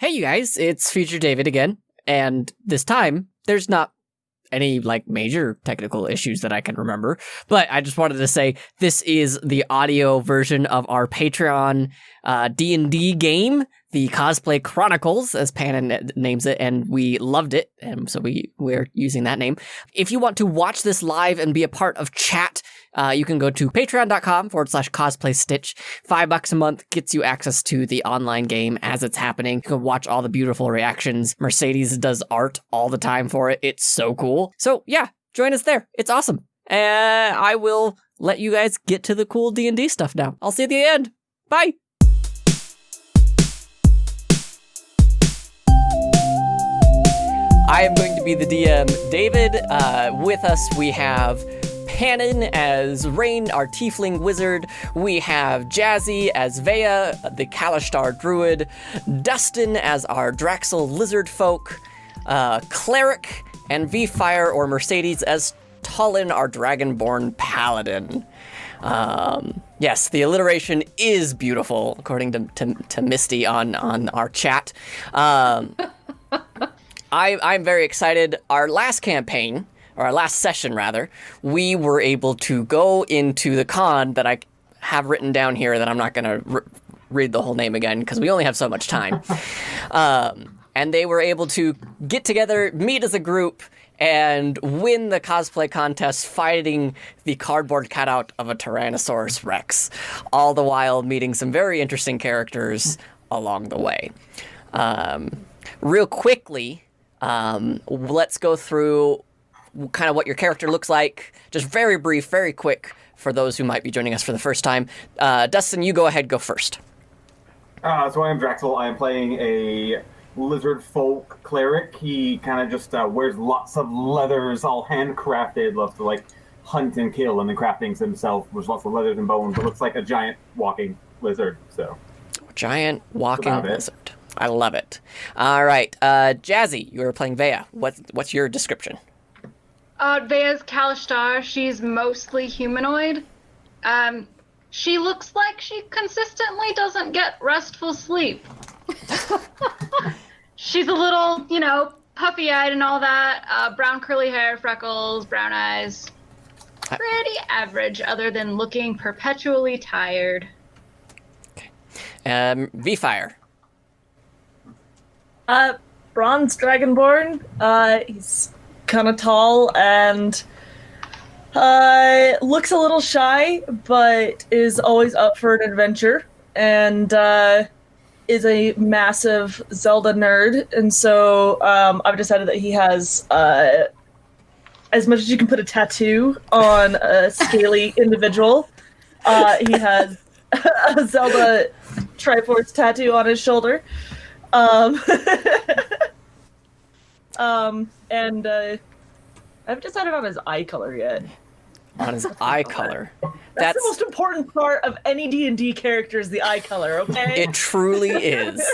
Hey, you guys, it's Future David again, and this time, there's not any, major technical issues that I can remember, but I just wanted to say this is the audio version of our Patreon D&D game, the Cosplay Chronicles, as Panna names it, and we loved it, and so we're using that name. If you want to watch this live and be a part of chat, you can go to patreon.com/cosplaystitch. $5 a month gets you access to the online game as it's happening. You can watch all the beautiful reactions. Mercedes does art all the time for it. It's so cool. So yeah, join us there. It's awesome. I will let you guys get to the cool D&D stuff now. I'll see you at the end. Bye. I am going to be the DM, David. With us, we have Pannon as Rain, our tiefling wizard. We have Jazzy as Vea, the Kalashtar druid. Dustin as our Draxel lizard folk. Cleric and V-Fire or Mercedes as Tullin, our dragonborn paladin. Yes, the alliteration is beautiful, according to Misty on our chat. I'm very excited. Our last campaign, or our last session rather, we were able to go into the con that I have written down here that I'm not going to read the whole name again because we only have so much time. And they were able to get together, meet as a group, and win the cosplay contest fighting the cardboard cutout of a Tyrannosaurus Rex, all the while meeting some very interesting characters along the way. Real quickly, let's go through kind of what your character looks like. Just very brief, very quick for those who might be joining us for the first time. Dustin, you go ahead, go first. So I am Draxel. I am playing a lizard folk cleric. He kind of just wears lots of leathers, all handcrafted, loves to hunt and kill and then craft things himself. There's lots of leathers and bones. It looks like a giant walking lizard. So giant walking lizard. I love it. All right, Jazzy, you are playing Vea. What's your description? Vea's Kalashtar. She's mostly humanoid. She looks like she consistently doesn't get restful sleep. She's a little, puffy-eyed and all that. Brown curly hair, freckles, brown eyes. Pretty average, other than looking perpetually tired. Okay. V-Fire. Bronze Dragonborn. He's kind of tall and looks a little shy, but is always up for an adventure, and is a massive Zelda nerd. And so I've decided that he has as much as you can put a tattoo on a scaly individual. He has a Zelda Triforce tattoo on his shoulder. And I haven't decided on his eye color yet. On his eye color. That's the most important part of any D&D character is the eye color, okay? It truly is.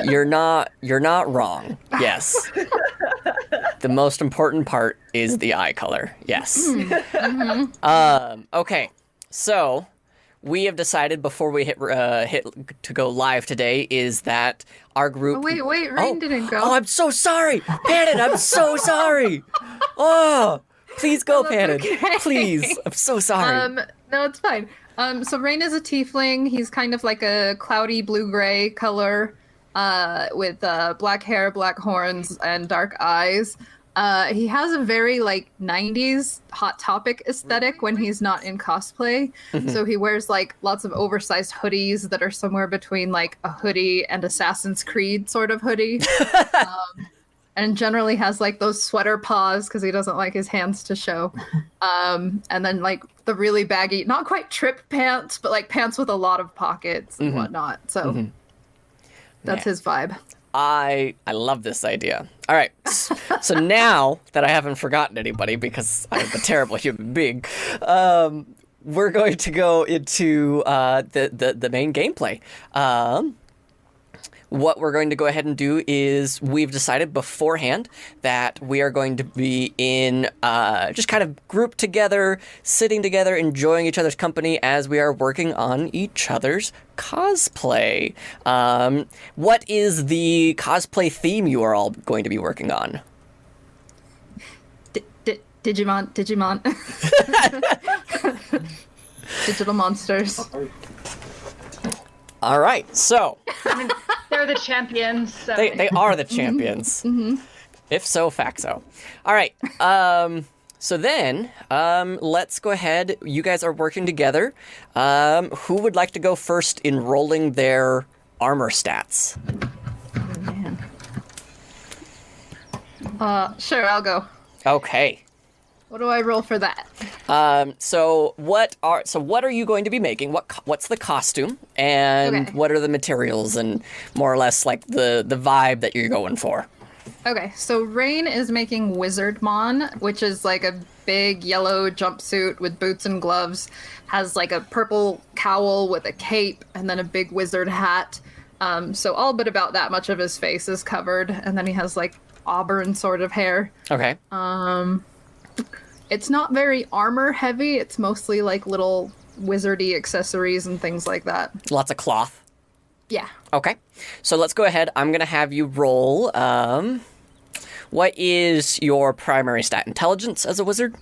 You're not wrong. Yes. The most important part is the eye color. Yes. Mm-hmm. Okay. So we have decided before we hit to go live today is that our group. Oh, wait, Rain didn't go. Oh, I'm so sorry, Pannon. I'm so sorry. Oh, please go, Pannon. Okay. Please, I'm so sorry. No, it's fine. So Rain is a tiefling. He's kind of like a cloudy blue-gray color, with black hair, black horns, and dark eyes. He has a very 90s Hot Topic aesthetic when he's not in cosplay. Mm-hmm. So he wears lots of oversized hoodies that are somewhere between a hoodie and Assassin's Creed sort of hoodie. And generally has those sweater paws because he doesn't like his hands to show. And then the really baggy, not quite trip pants, but pants with a lot of pockets and whatnot. So that's his vibe. I love this idea. All right. So now that I haven't forgotten anybody because I'm a terrible human being, we're going to go into the main gameplay. what we're going to go ahead and do is we've decided beforehand that we are going to be in just kind of grouped together, sitting together, enjoying each other's company as we are working on each other's cosplay. What is the cosplay theme you are all going to be working on? Digimon. Digital monsters. All right, so They're the champions. So. they are the champions. If so, facto. All right. So then, let's go ahead. You guys are working together. Who would like to go first in rolling their armor stats? Man. Sure, I'll go. Okay. What do I roll for that? So what are you going to be making? What's the costume, and Okay. what are the materials, and more or less like the vibe that you're going for? Okay, so Rain is making Wizardmon, which is like a big yellow jumpsuit with boots and gloves, has like a purple cowl with a cape, and then a big wizard hat. So all but about that much of his face is covered, and then he has like auburn sort of hair. Okay. It's not very armor heavy. It's mostly like little wizardy accessories and things like that. Lots of cloth. Yeah. Okay. So let's go ahead. I'm going to have you roll. What is your primary stat? Intelligence as a wizard?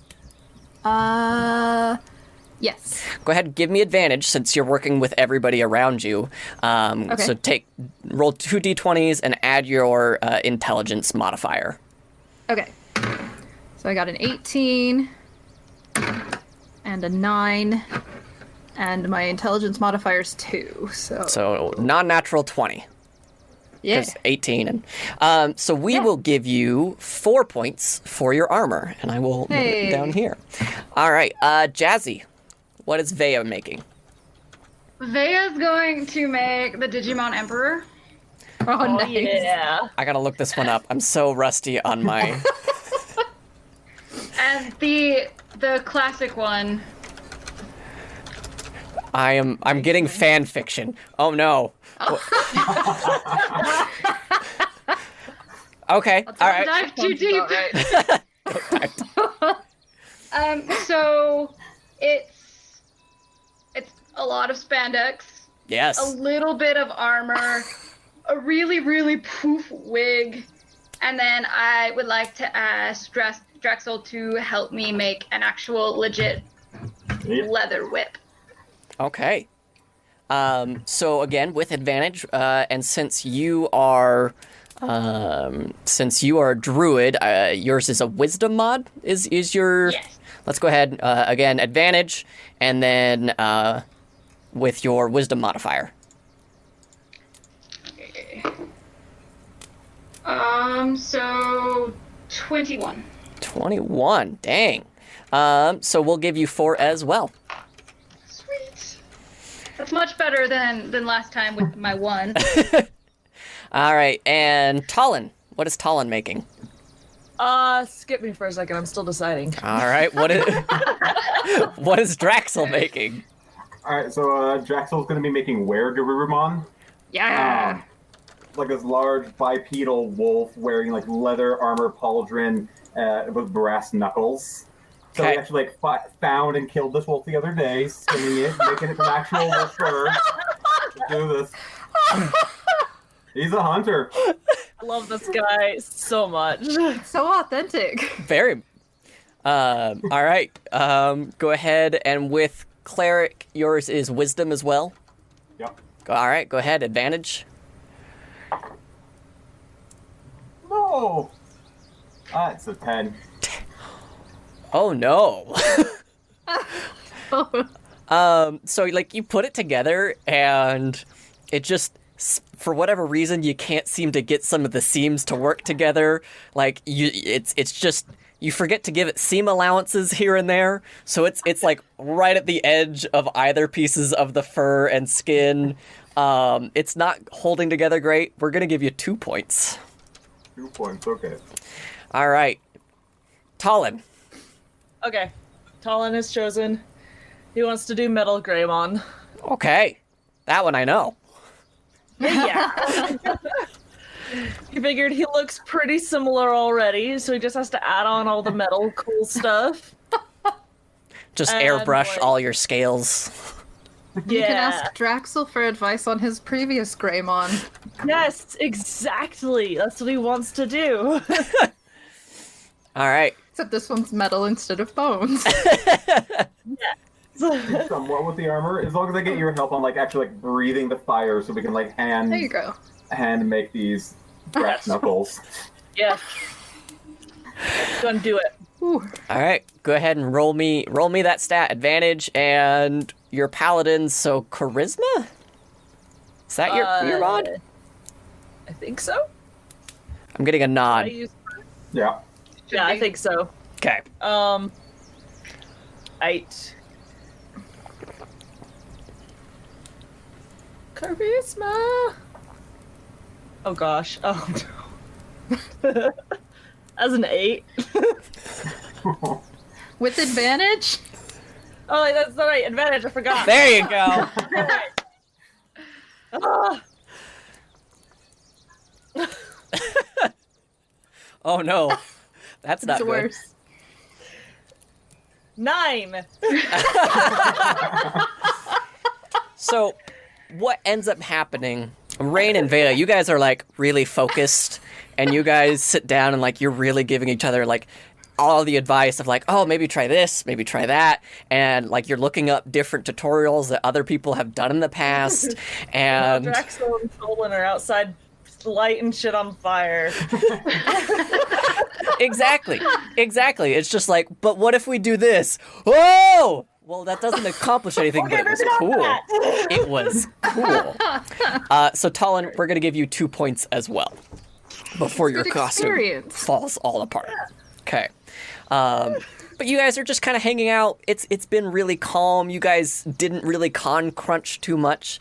Yes. Go ahead and give me advantage since you're working with everybody around you. Okay. So roll 2 d20s and add your intelligence modifier. Okay. So I got an 18 and a 9, and my intelligence modifier is 2. So non-natural 20. Yeah. Because 18. And so we will give you 4 points for your armor, and I will note it down here. All right, Jazzy, what is Vea making? Vea's going to make the Digimon Emperor. Oh, nice. Yeah. I gotta look this one up. I'm so rusty on my... And the classic one. I'm getting fan fiction. Oh no. Okay. All right. Dive too deep. So it's a lot of spandex, Yes. a little bit of armor, a really, really poof wig, and then I would like to ask Drexel to help me make an actual legit leather whip. Okay. So again, with advantage, and since you are druid, yours is a wisdom mod. Is your? Yes. Let's go ahead. Again, advantage, and then with your wisdom modifier. Okay. So 21. 21. Dang. So we'll give you 4 as well. Sweet. That's much better than last time with my 1. All right, and Talon. What is Talon making? Skip me for a second. I'm still deciding. All right, what is Draxel making? All right, so Draxel's going to be making Were-Garurumon. Yeah. Like this large bipedal wolf wearing like leather armor pauldron with brass knuckles. So Okay. we actually found and killed this wolf the other day, skinning it, making it from actual wolf fur. Do this. He's a hunter. I love this guy so much. So authentic. Very. All right. Go ahead, and with cleric, yours is wisdom as well. Yep. All right. Go ahead. Advantage. No. It's a 10. Oh no. So like you put it together, and it just, for whatever reason, you can't seem to get some of the seams to work together. Like it's just, you forget to give it seam allowances here and there. So it's like right at the edge of either pieces of the fur and skin. It's not holding together great. We're gonna give you 2 points. 2 points, okay. All right, Talon. Okay. Talon has chosen. He wants to do Metal Greymon. Okay, that one I know. Yeah. He figured he looks pretty similar already, so he just has to add on all the metal cool stuff. Just And, airbrush like- all your scales. You can ask Draxel for advice on his previous Greymon. Yes, exactly. That's what he wants to do. All right. Except this one's metal instead of bones. Somewhat with the armor, as long as I get your help on like actually like breathing the fire, so we can like There you go. hand make these brass knuckles. Yeah. Gonna do it. Ooh. All right. Go ahead and roll me that stat advantage and your paladin. So charisma. Is that your mod? I think so. I'm getting a I nod. use- Yeah. yeah, I think so. Okay. 8. Charisma. Oh gosh. Oh no. As an 8. With advantage? Oh, that's the right advantage. I forgot. There you go. Ah. Oh no, that's not It's good. worse. 9. So, what ends up happening? Rain and Veda, you guys are like really focused, and you guys sit down and like you're really giving each other like all the advice of like, oh, maybe try this, maybe try that, and like you're looking up different tutorials that other people have done in the past, and Draxel and Solon are outside lighting shit on fire. exactly. It's just like, but what if we do this? Whoa! Well, that doesn't accomplish anything, but it was cool. It was cool. So, Talon, we're going to give you 2 points as well before your Good costume experience. falls all apart. Okay. But you guys are just kind of hanging out. It's been really calm. You guys didn't really con crunch too much.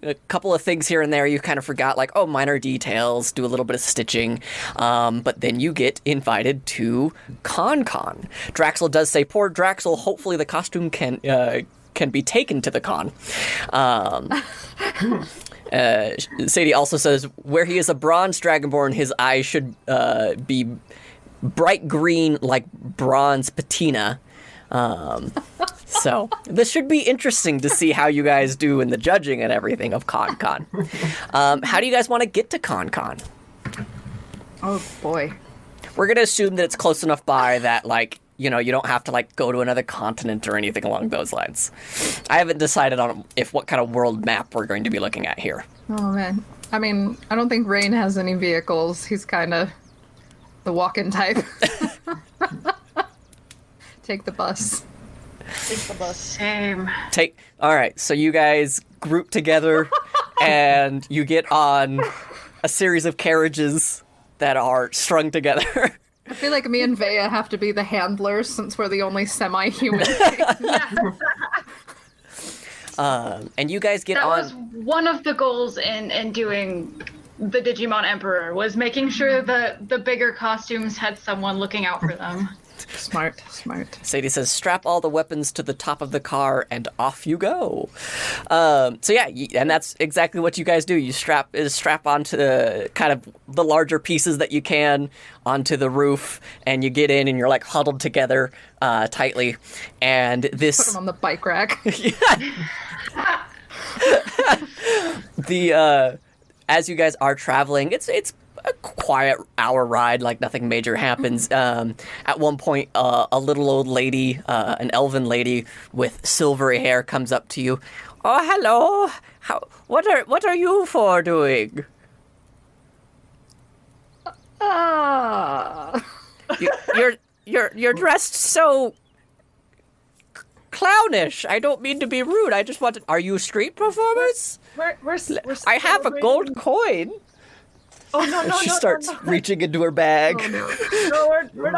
A couple of things here and there you kind of forgot, like, oh, minor details, do a little bit of stitching. But then you get invited to Con. Draxel does say, poor Draxel, hopefully the costume can be taken to the con. Sadie also says, where he is a bronze dragonborn, his eyes should be bright green like bronze patina. So this should be interesting to see how you guys do in the judging and everything of Con. How do you guys want to get to Con? Oh boy. We're going to assume that it's close enough by that, like, you know, you don't have to, like, go to another continent or anything along those lines. I haven't decided on what kind of world map we're going to be looking at here. Oh man. I mean, I don't think Rain has any vehicles. He's kind of the walk-in type. Take the bus. Take the bus. Same. All right, so you guys group together and you get on a series of carriages that are strung together. I feel like me and Vea have to be the handlers since we're the only semi-human. And you guys get That on. was one of the goals in doing the Digimon Emperor, was making sure that the bigger costumes had someone looking out for them. Smart. Sadie says, strap all the weapons to the top of the car and off you go. So yeah, and that's exactly what you guys do. You strap onto the kind of the larger pieces that you can onto the roof, and you get in and you're like huddled together tightly. And this Put him on the bike rack. As you guys are traveling, it's a quiet hour ride, like nothing major happens. At one point, a little old lady, an elven lady with silvery hair, comes up to you. Oh, hello. What are you for doing? You're dressed so clownish. I don't mean to be rude. I just wanted. Are you street performers? We're I have a gold coin. Oh no! She starts reaching into her bag. No, we're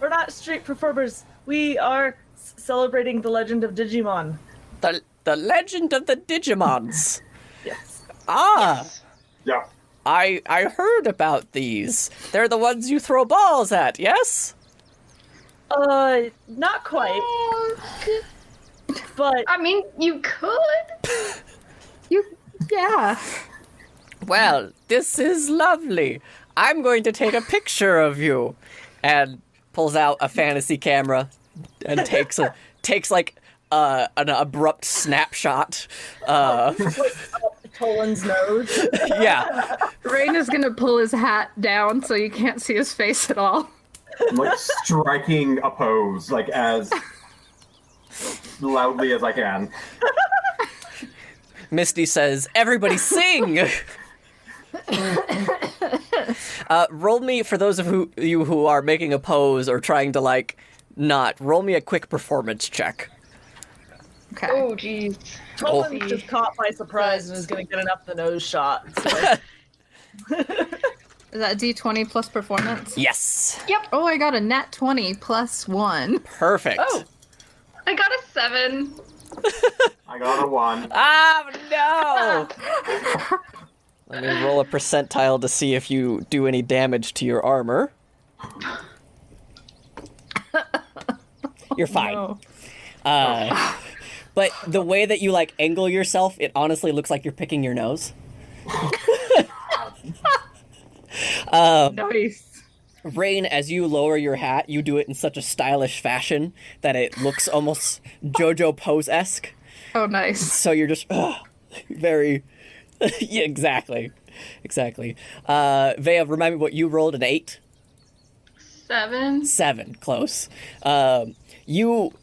not street performers. We are celebrating the legend of Digimon. The legend of the Digimons. Yes. Ah, Yeah. I heard about these. They're the ones you throw balls at, yes? Not quite. But I mean, you could. Yeah. Well, this is lovely. I'm going to take a picture of you. And pulls out a fantasy camera and takes like an abrupt snapshot. Tolan's nose. Yeah. Rain is gonna pull his hat down so you can't see his face at all. I'm like striking a pose, like as loudly as I can. Misty says, "Everybody sing!" Roll me, for those of you who are making a pose or trying to, like, not, roll me a quick performance check. Okay. Oh, jeez. Tolan's just caught by surprise and is going to get an up the nose shot. So. Is that D20 plus performance? Yes. Yep. Oh, I got a nat 20 plus 1. Perfect. Oh. I got a 7. I got a 1. Ah, no! Let me roll a percentile to see if you do any damage to your armor. You're fine. No. But the way that you, like, angle yourself, it honestly looks like you're picking your nose. Nice. Rain, as you lower your hat, you do it in such a stylish fashion that it looks almost JoJo Pose-esque. Oh, nice. So you're just very... yeah, exactly. Vea, remind me what you rolled, an 8? 7. 7, close. You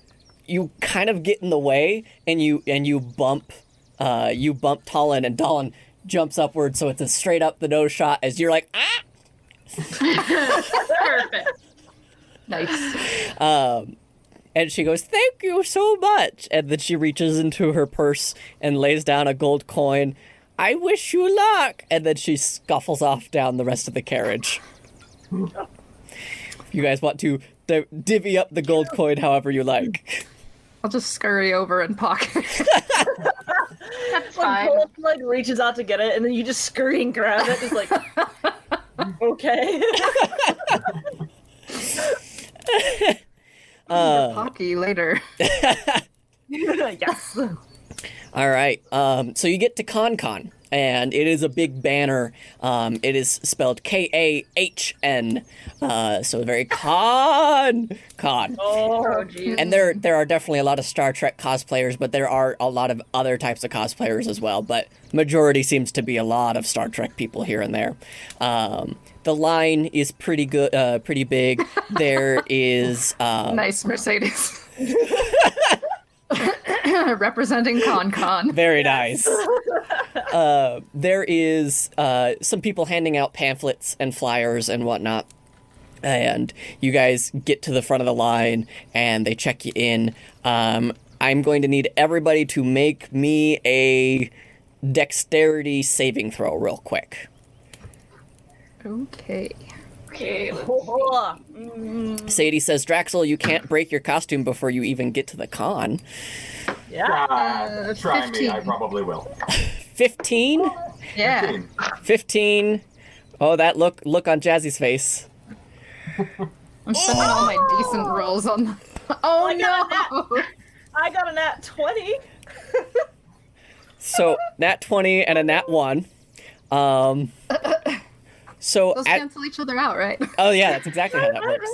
kind of get in the way, and you bump Talon, and Talon jumps upward, so it's a straight up the nose shot as you're like, ah! Perfect. Nice. And she goes, "Thank you so much." And then she reaches into her purse and lays down a gold coin. "I wish you luck." And then she scuffles off down the rest of the carriage. You guys want to divvy up the gold coin however you like. I'll just scurry over and pocket. That's When fine. Tolan, like, reaches out to get it, and then you just scurry and grab it. It's like, okay. Pocky later. Yes. All right. So you get to ConCon, and it is a big banner. It is spelled Kahn. So very con. Oh, jeez. And there are definitely a lot of Star Trek cosplayers, but there are a lot of other types of cosplayers as well. But majority seems to be a lot of Star Trek people here and there. The line is pretty good, pretty big. There is Nice Mercedes. Representing ConCon. very nice. There is some people handing out pamphlets and flyers and whatnot. And you guys get to the front of the line, and they check you in. I'm going to need everybody to make me a dexterity saving throw real quick. Okay. Okay. Sadie says, "Draxel, you can't break your costume before you even get to the con." Yeah. Try me, I 15. probably will. 15? Yeah. 15. Oh, that look on Jazzy's face. I'm spending all my decent rolls on. Oh no! I got a nat 20. So, nat 20 and a nat 1. So Those cancel each other out, right? oh yeah, that's exactly how that works.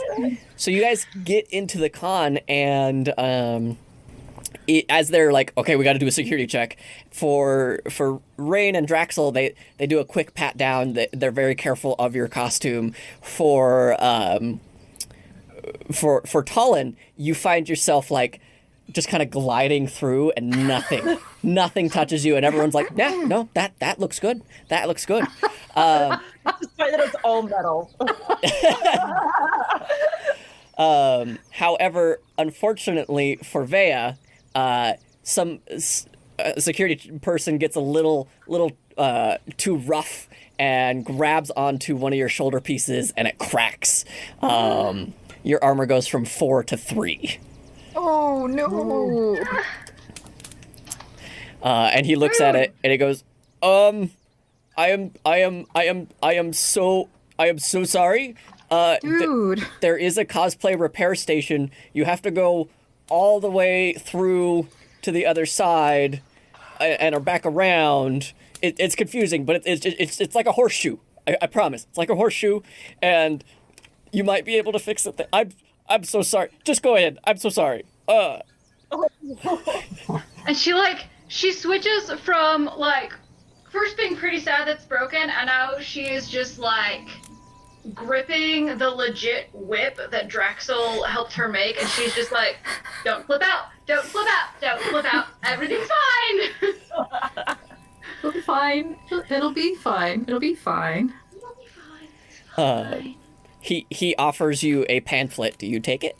So you guys get into the con, and as they're like, okay, we got to do a security check for Rain and Draxel. They do a quick pat down. They're very careful of your costume. For Talon, you find yourself like just kind of gliding through, and nothing touches you, and everyone's like, yeah, no, that looks good. That looks good. Despite that it's all metal. However, unfortunately for Vea, some security person gets a little too rough and grabs onto one of your shoulder pieces, and it cracks. Your armor goes from 4 to 3. Oh no! And he looks at it, and he goes, I am so sorry. Dude. There is a cosplay repair station. You have to go all the way through to the other side and are back around. it's confusing, but it's like a horseshoe. I promise. It's like a horseshoe, and you might be able to fix it. I'm so sorry. Just go ahead. I'm so sorry. And she switches from like first being pretty sad that's broken, and now she is just like gripping the legit whip that Draxel helped her make, and she's just like, don't flip out, don't flip out, don't flip out, everything's fine. It'll be fine. It'll be fine. It'll be fine. It'll be fine. It's fine. He offers you a pamphlet. Do you take it?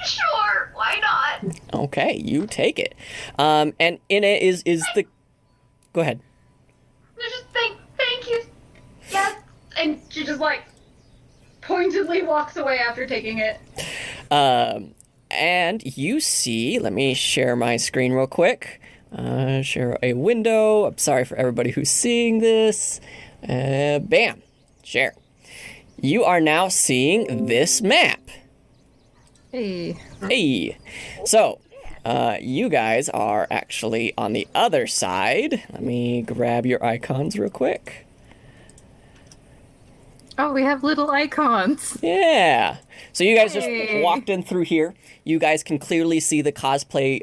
Sure, why not? Okay, you take it. And in it is the. Go ahead. Just thank you. Yes. And she just like pointedly walks away after taking it. And you see, let me share my screen real quick. Share a window. I'm sorry for everybody who's seeing this. Bam. Share. You are now seeing this map. Hey. So, you guys are actually on the other side. Let me grab your icons real quick. Oh, we have little icons. Yeah. So you guys just walked in through here. You guys can clearly see the cosplay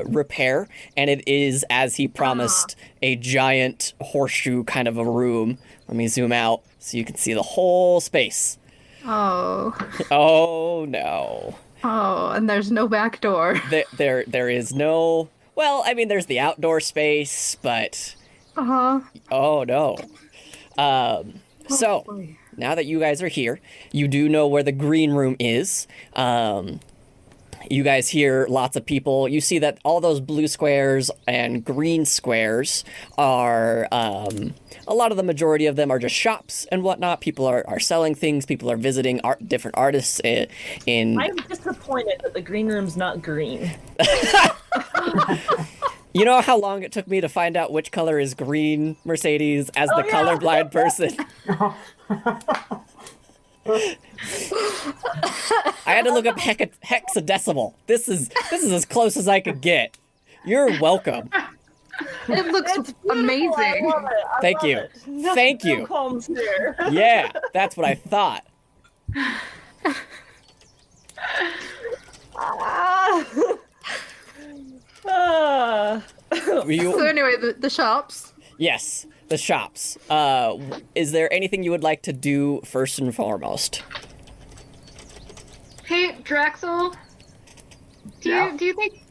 repair, and it is, as he promised, a giant horseshoe kind of a room. Let me zoom out so you can see the whole space. Oh. Oh, no. Oh, and there's no back door. There is no... Well, I mean, there's the outdoor space, but... Uh-huh. Oh, no. So... Boy. Now that you guys are here, you do know where the green room is. You guys hear lots of people. You see that all those blue squares and green squares are, a lot of the majority of them are just shops and whatnot. People are selling things. People are visiting different artists in... I'm disappointed that the green room's not green. You know how long it took me to find out which color is green, Mercedes, as the colorblind person? I had to look up hexadecimal. This is as close as I could get. You're welcome. It looks amazing. I love it. Thank you. Thank you. No qualms here. Yeah, that's what I thought. So anyway, the shops. Yes, the shops. Is there anything you would like to do first and foremost? Hey, Draxel. Do you think...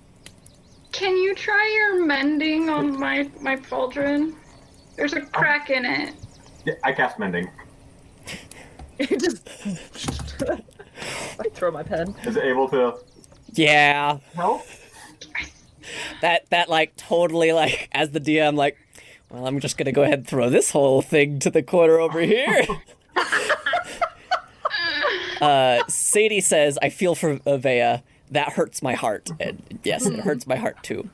Can you try your mending on my pauldron? There's a crack in it. Yeah, I cast mending. Just I throw my pen. Is it able to Yeah. help? That like totally like as the DM like, well, I'm just gonna go ahead and throw this whole thing to the corner over here. Sadie says, I feel for Vea. That hurts my heart. And yes, it hurts my heart too.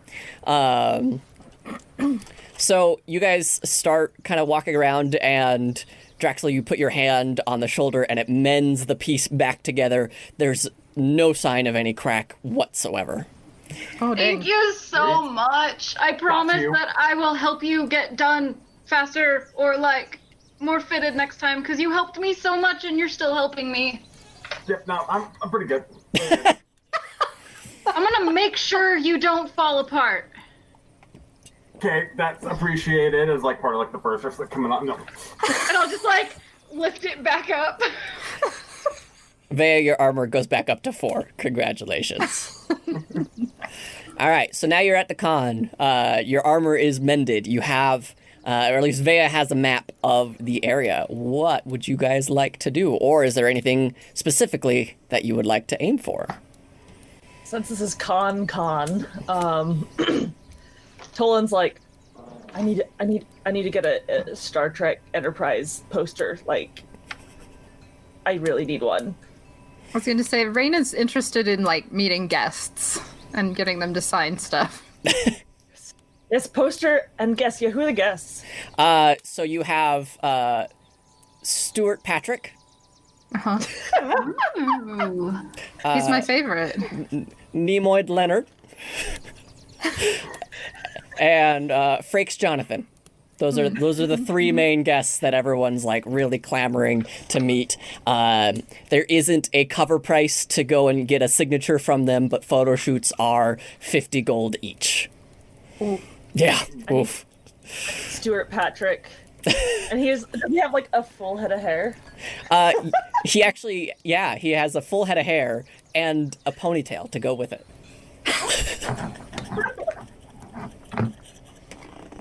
So you guys start kind of walking around, and Draxel, you put your hand on the shoulder and it mends the piece back together. There's no sign of any crack whatsoever. Oh, dang. Thank you so much. I promise that I will help you get done faster or like more fitted next time, because you helped me so much and you're still helping me. Yep, no, I'm pretty good. I'm gonna make sure you don't fall apart. Okay, that's appreciated as like part of like the first that's coming up. No. And I'll just like lift it back up. Vea, your armor goes back up to 4. Congratulations. All right, so now you're at the con. Your armor is mended. You have, or at least Vea has a map of the area. What would you guys like to do? Or is there anything specifically that you would like to aim for? Since this is con, Tolan's like, I need to get a Star Trek Enterprise poster. Like, I really need one. I was going to say, Raina's interested in like meeting guests and getting them to sign stuff. Yes, poster, and guess who are the guests? So you have Stuart Patrick. Uh-huh. He's my favorite. Nimoy Leonard. and Frakes Jonathan. Those are the three main guests that everyone's like really clamoring to meet. There isn't a cover price to go and get a signature from them, but photo shoots are 50 gold each. Ooh. Yeah. Oof. Stuart Patrick. And does he have like a full head of hair? He actually, yeah, he has a full head of hair and a ponytail to go with it.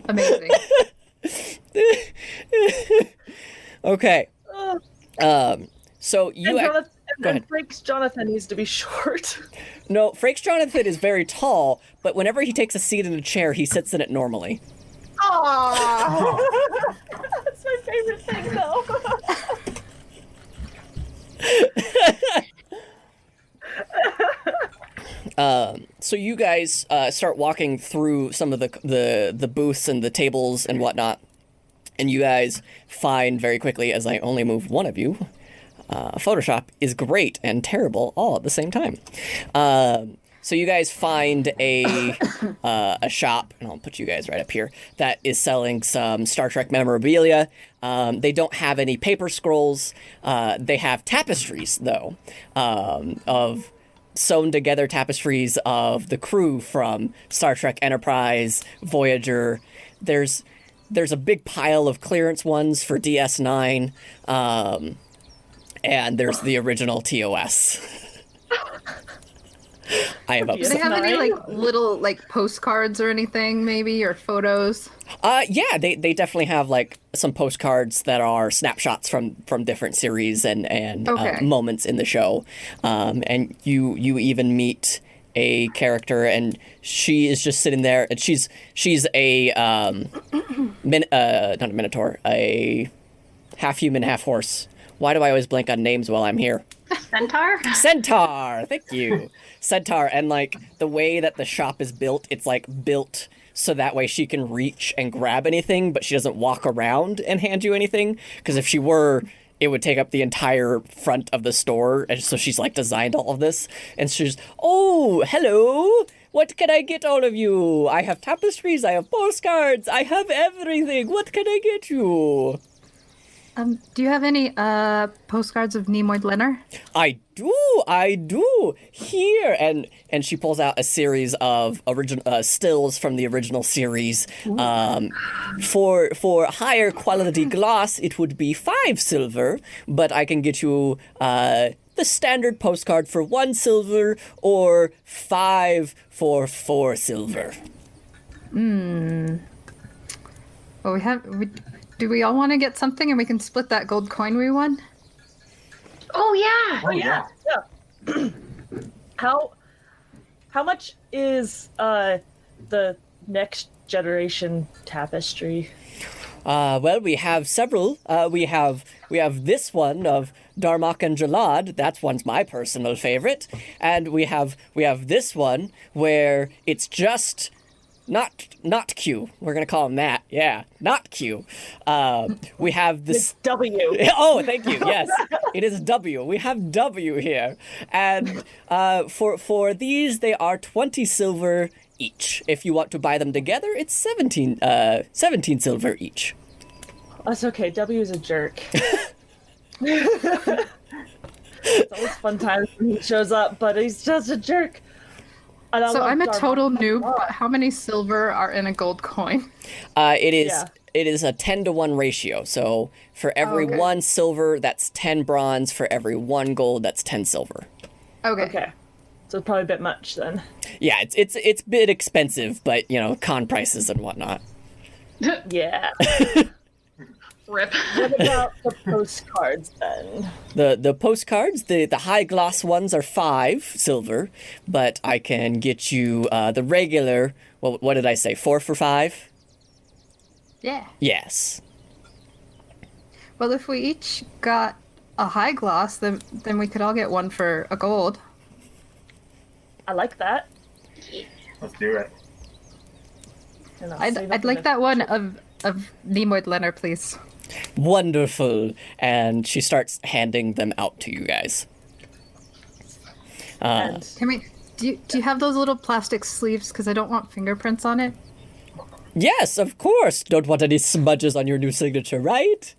Amazing. Okay. So you... And Frakes Jonathan needs to be short. No, Frakes Jonathan is very tall, but whenever he takes a seat in a chair, he sits in it normally. Aww. That's my favorite thing, though. So you guys start walking through some of the booths and the tables and whatnot, and you guys find very quickly, as I only move one of you, Photoshop is great and terrible all at the same time. So you guys find a shop, and I'll put you guys right up here, that is selling some Star Trek memorabilia. They don't have any paper scrolls. They have tapestries, though, of sewn together tapestries of the crew from Star Trek Enterprise, Voyager. There's a big pile of clearance ones for DS9, and there's the original TOS. I am Do they upset. have any like little like postcards or anything, maybe, or photos? Yeah, they definitely have like some postcards that are snapshots from different series and Okay. moments in the show. And you even meet a character, and she is just sitting there, and she's a not a minotaur, a half human, half horse. Why do I always blank on names while I'm here? Centaur? Centaur! Thank you. Centaur. And, like, the way that the shop is built, it's, like, built so that way she can reach and grab anything, but she doesn't walk around and hand you anything. Because if she were, it would take up the entire front of the store. And so she's, like, designed all of this. And she's, oh, hello! What can I get all of you? I have tapestries, I have postcards, I have everything. What can I get you? Do you have any postcards of Nimoy Leonard? I do. Here, and she pulls out a series of original stills from the original series. For higher quality glass, it would be 5 silver, but I can get you the standard postcard for 1 silver or 5 for 4 silver. Well, do we all want to get something and we can split that gold coin we won? Oh yeah. Oh yeah. How much is the next generation tapestry? Well, we have several. We have this one of Darmok and Jalad. That one's my personal favorite. And we have this one where it's just not Q. We're gonna call him that. Yeah, not Q. We have this. It's W. Oh, thank you. Yes, it is W. We have W here, and for these they are 20 silver each. If you want to buy them together, it's 17 silver each. That's okay. W is a jerk. It's always fun times when he shows up, but he's just a jerk. So I'm a total noob, but how many silver are in a gold coin? It is a 10-to-1 ratio. So for every 1 silver, that's 10 bronze. For every 1 gold, that's 10 silver. Okay. So it's probably a bit much then. Yeah, it's a bit expensive, but con prices and whatnot. Yeah. Rip. What about the postcards then? The postcards, the high gloss ones are 5 silver, but I can get you the regular. Well, what did I say? 4 for 5? Yeah. Yes. Well, if we each got a high gloss, then we could all get 1 for a gold. I like that. Let's do it. And I'll save up I'd like enough- that one of Nimoy Leonard, please. Wonderful. And she starts handing them out to you guys. And Can we? Do you have those little plastic sleeves? Because I don't want fingerprints on it. Yes, of course. Don't want any smudges on your new signature, right?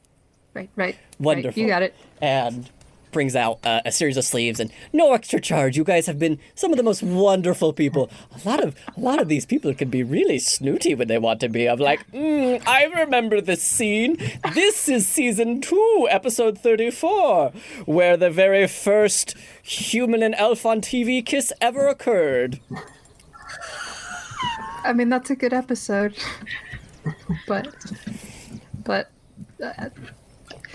Right. Wonderful. Right, you got it. And brings out a series of sleeves, and no extra charge. You guys have been some of the most wonderful people. A lot of these people can be really snooty when they want to be. I'm like, I remember this scene. This is season 2, episode 34, where the very first human and elf on TV kiss ever occurred. I mean, that's a good episode. but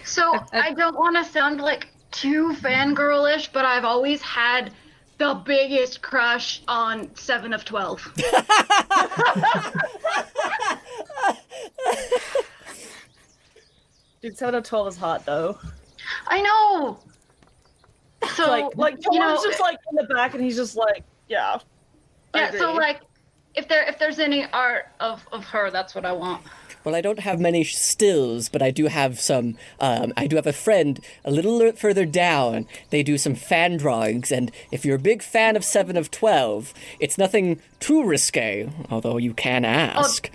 So I don't want to sound like too fangirlish, but I've always had the biggest crush on 7 of 12. Dude, 7 of 12 is hot, though. I know. So Like Tor's just like in the back, and he's just like, yeah. yeah. So like, if there's any art of her, that's what I want. Well, I don't have many stills, but I do have some. I do have a friend a little further down. They do some fan drawings, and if you're a big fan of 7 of 12, it's nothing too risque, although you can ask.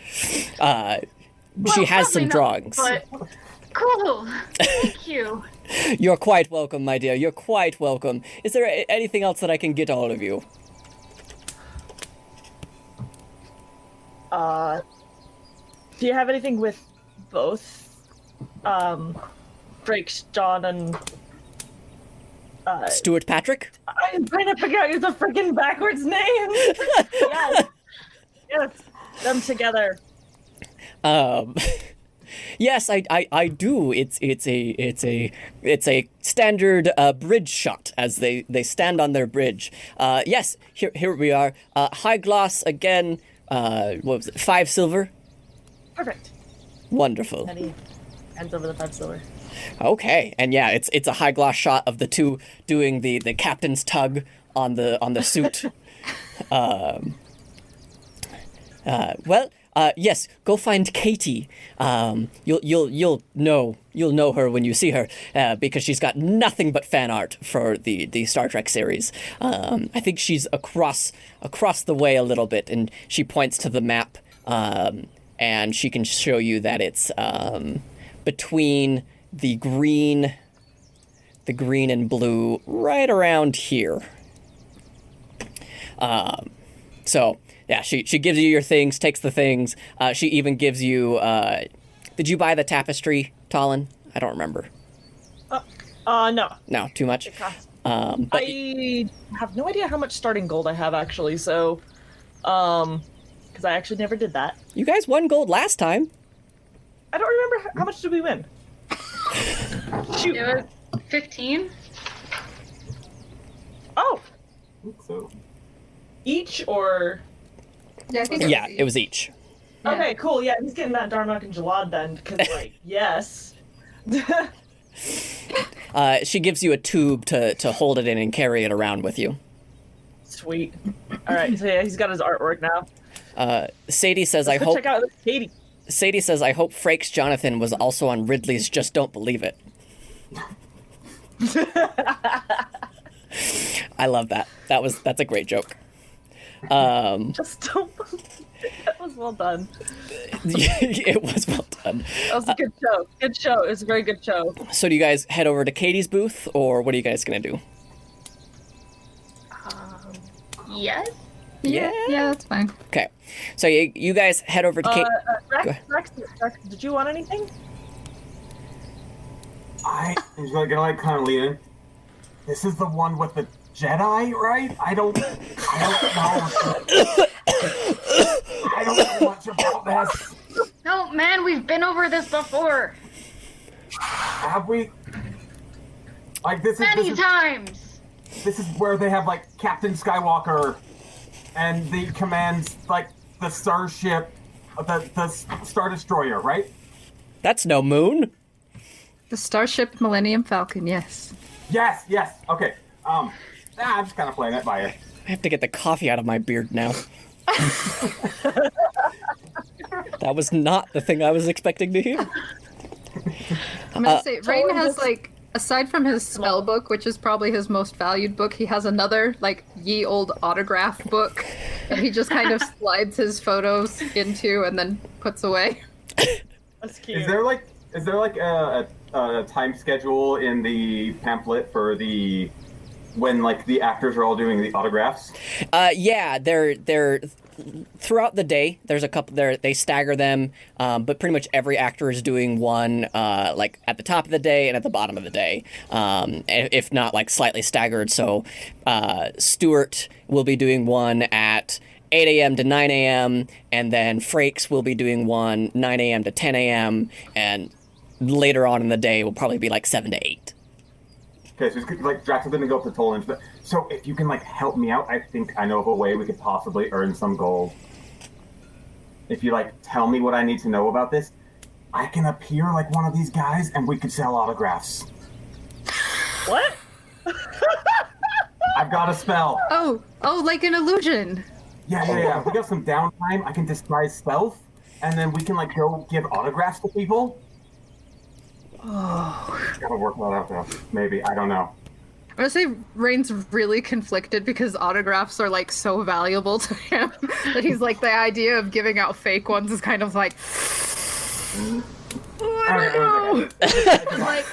She has some drawings. But cool. Thank you. You're quite welcome, my dear. You're quite welcome. Is there anything else that I can get all of you? Do you have anything with both Drake, John, and Stuart Patrick? I'm trying to figure out the freaking backwards name. yes, them together. Yes, I do. It's a standard bridge shot as they stand on their bridge. Yes, here we are. High gloss again. What was it? 5 silver. Perfect. Wonderful. And he hands over the 5 silver. Okay, and yeah, it's a high gloss shot of the two doing the captain's tug on the suit. Yes, go find Katie. You'll know her when you see her because she's got nothing but fan art for the Star Trek series. I think she's across the way a little bit, and she points to the map. And she can show you that it's between the green and blue, right around here. So yeah, she gives you your things, takes the things. She even gives you. Did you buy the tapestry, Talon? I don't remember. No. No, too much. But I have no idea how much starting gold I have actually. So, because I actually never did that. You guys won gold last time. I don't remember how much did we win. Shoot. It was 15. Oh, I think so. each or yeah, I think It was each. Yeah. okay, cool. Yeah, he's getting that Darmok and Jalad then, because like yes. She gives you a tube to hold it in and carry it around with you. Sweet. All right, so yeah, he's got his artwork now. Sadie says, Let's "I go hope." check out this Katie. Sadie says, "I hope Frakes Jonathan was also on Ridley's Just Don't Believe It." I love that. That's a great joke. Just don't. That was well done. It was well done. That was a good show. Good show. It was a very good show. So do you guys head over to Katie's booth, or what are you guys gonna do? Yes. Yeah, that's fine. Okay, so you guys head over to Kate. Rex, did you want anything? He's gonna like kind of lean in. This is the one with the Jedi, right? I don't know. I don't know much about this. No, man, we've been over this before. Have we? Like Many times. This is where they have like Captain Skywalker, and the commands like the starship, the Star Destroyer, right? That's no moon. The Starship Millennium Falcon, yes. Yes. Okay. I'm just kind of playing it by ear. I have to get the coffee out of my beard now. That was not the thing I was expecting to hear. I'm gonna say, Rain has like Aside from his spell book, which is probably his most valued book, he has another, like, ye old autograph book that he just kind of slides his photos into and then puts away. That's cute. Is there like a time schedule in the pamphlet for the when like the actors are all doing the autographs? Yeah, they're throughout the day. There's a couple there. They stagger them, but pretty much every actor is doing one like at the top of the day and at the bottom of the day, if not like slightly staggered. So Stuart will be doing one at 8 a.m. to 9 a.m. and then Frakes will be doing one 9 a.m. to 10 a.m. and later on in the day will probably be like 7 to 8. Okay, so it's like Drax is gonna go up to Tolan. So if you can like help me out, I think I know of a way we could possibly earn some gold. If you like tell me what I need to know about this, I can appear like one of these guys and we could sell autographs. What? I've got a spell. Oh, like an illusion. Yeah. If we got some downtime, I can disguise stealth, and then we can like go give autographs to people. Oh, gotta work that out though. Maybe, I don't know. I'm gonna say Rain's really conflicted because autographs are like so valuable to him that he's like the idea of giving out fake ones is kind of like I don't know. Like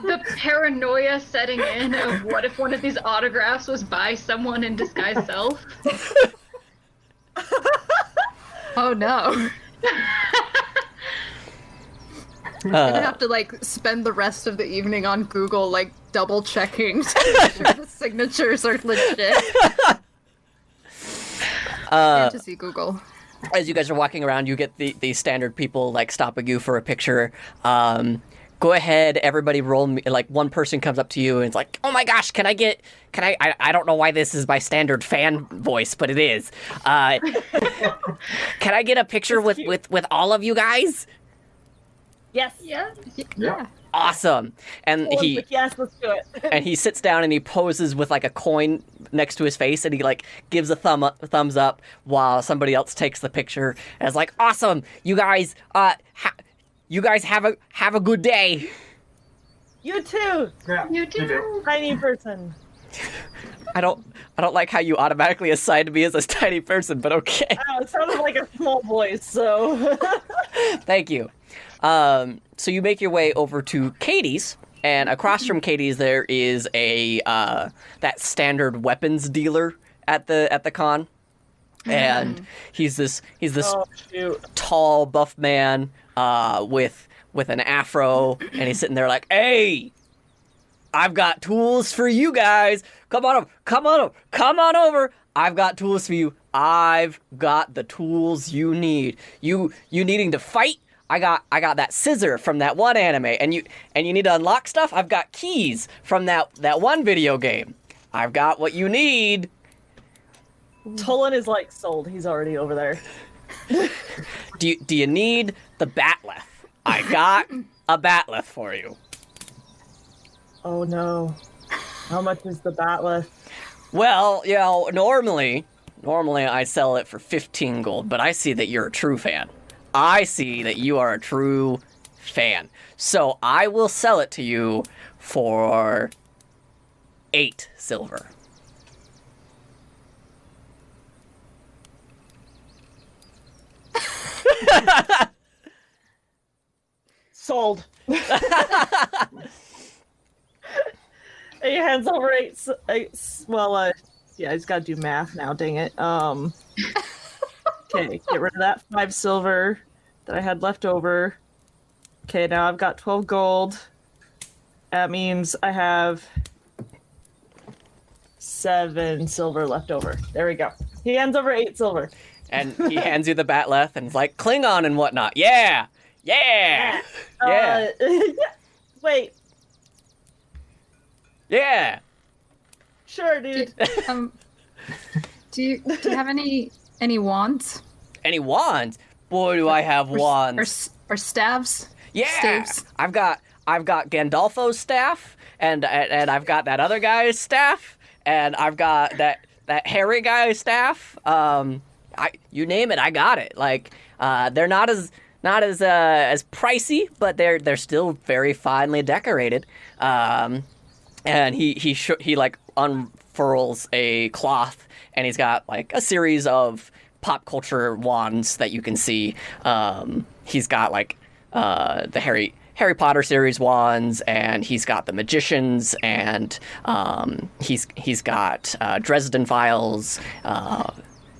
the paranoia setting in of what if one of these autographs was by someone in disguised self? Oh no. I'm gonna have to like spend the rest of the evening on Google like double checking to make sure the signatures are legit. Fantasy Google. As you guys are walking around, you get the standard people like stopping you for a picture. Go ahead, everybody roll me. Like one person comes up to you and it's like, oh my gosh, can I don't know why this is my standard fan voice, but it is. Can I get a picture with all of you guys? Yes. Yeah. Awesome. And Like, yes, let's do it. and he sits down and he poses with like a coin next to his face and he like gives a thumbs up while somebody else takes the picture. And it's like, awesome, you guys you guys have a good day. You too, Yeah, You do. tiny person. I don't like how you automatically assigned me as a tiny person, but okay. Oh, it sounded like a small voice, so. Thank you. So you make your way over to Katie's, and across from Katie's there is a that standard weapons dealer at the con, and he's this Oh, shoot. tall buff man with an afro, and he's sitting there like, hey, I've got tools for you guys. Come on over. I've got tools for you. I've got the tools you need. You needing to fight? I got that scissor from that one anime, and you need to unlock stuff? I've got keys from that one video game. I've got what you need. Tolan is like sold. He's already over there. Do you need the batleth? I got a batleth for you. Oh no. How much is the batleth? Well, you know, normally I sell it for 15 gold, but I see that you're a true fan. I see that you are a true fan. So I will sell it to you for 8 silver. Sold. He hands over eight. Well, yeah, he's got to do math now. Dang it. Okay, get rid of that 5 silver that I had left over. Okay, now I've got 12 gold. That means I have 7 silver left over. There we go. He hands over 8 silver. And he hands you the batleth and it's like Klingon and whatnot. Yeah. Wait. Yeah. Sure, dude. Do you have any wands? Any wands? Boy, do I have wands. Or staves? Yeah. Staves? I've got Gandalfo's staff, and I've got that other guy's staff, and I've got that hairy guy's staff. You name it, I got it. Like they're not as not as pricey, but they're still very finely decorated. And he like unfurls a cloth, and he's got like a series of pop culture wands that you can see. He's got like the Harry Potter series wands, and he's got the magicians, and he's got Dresden Files.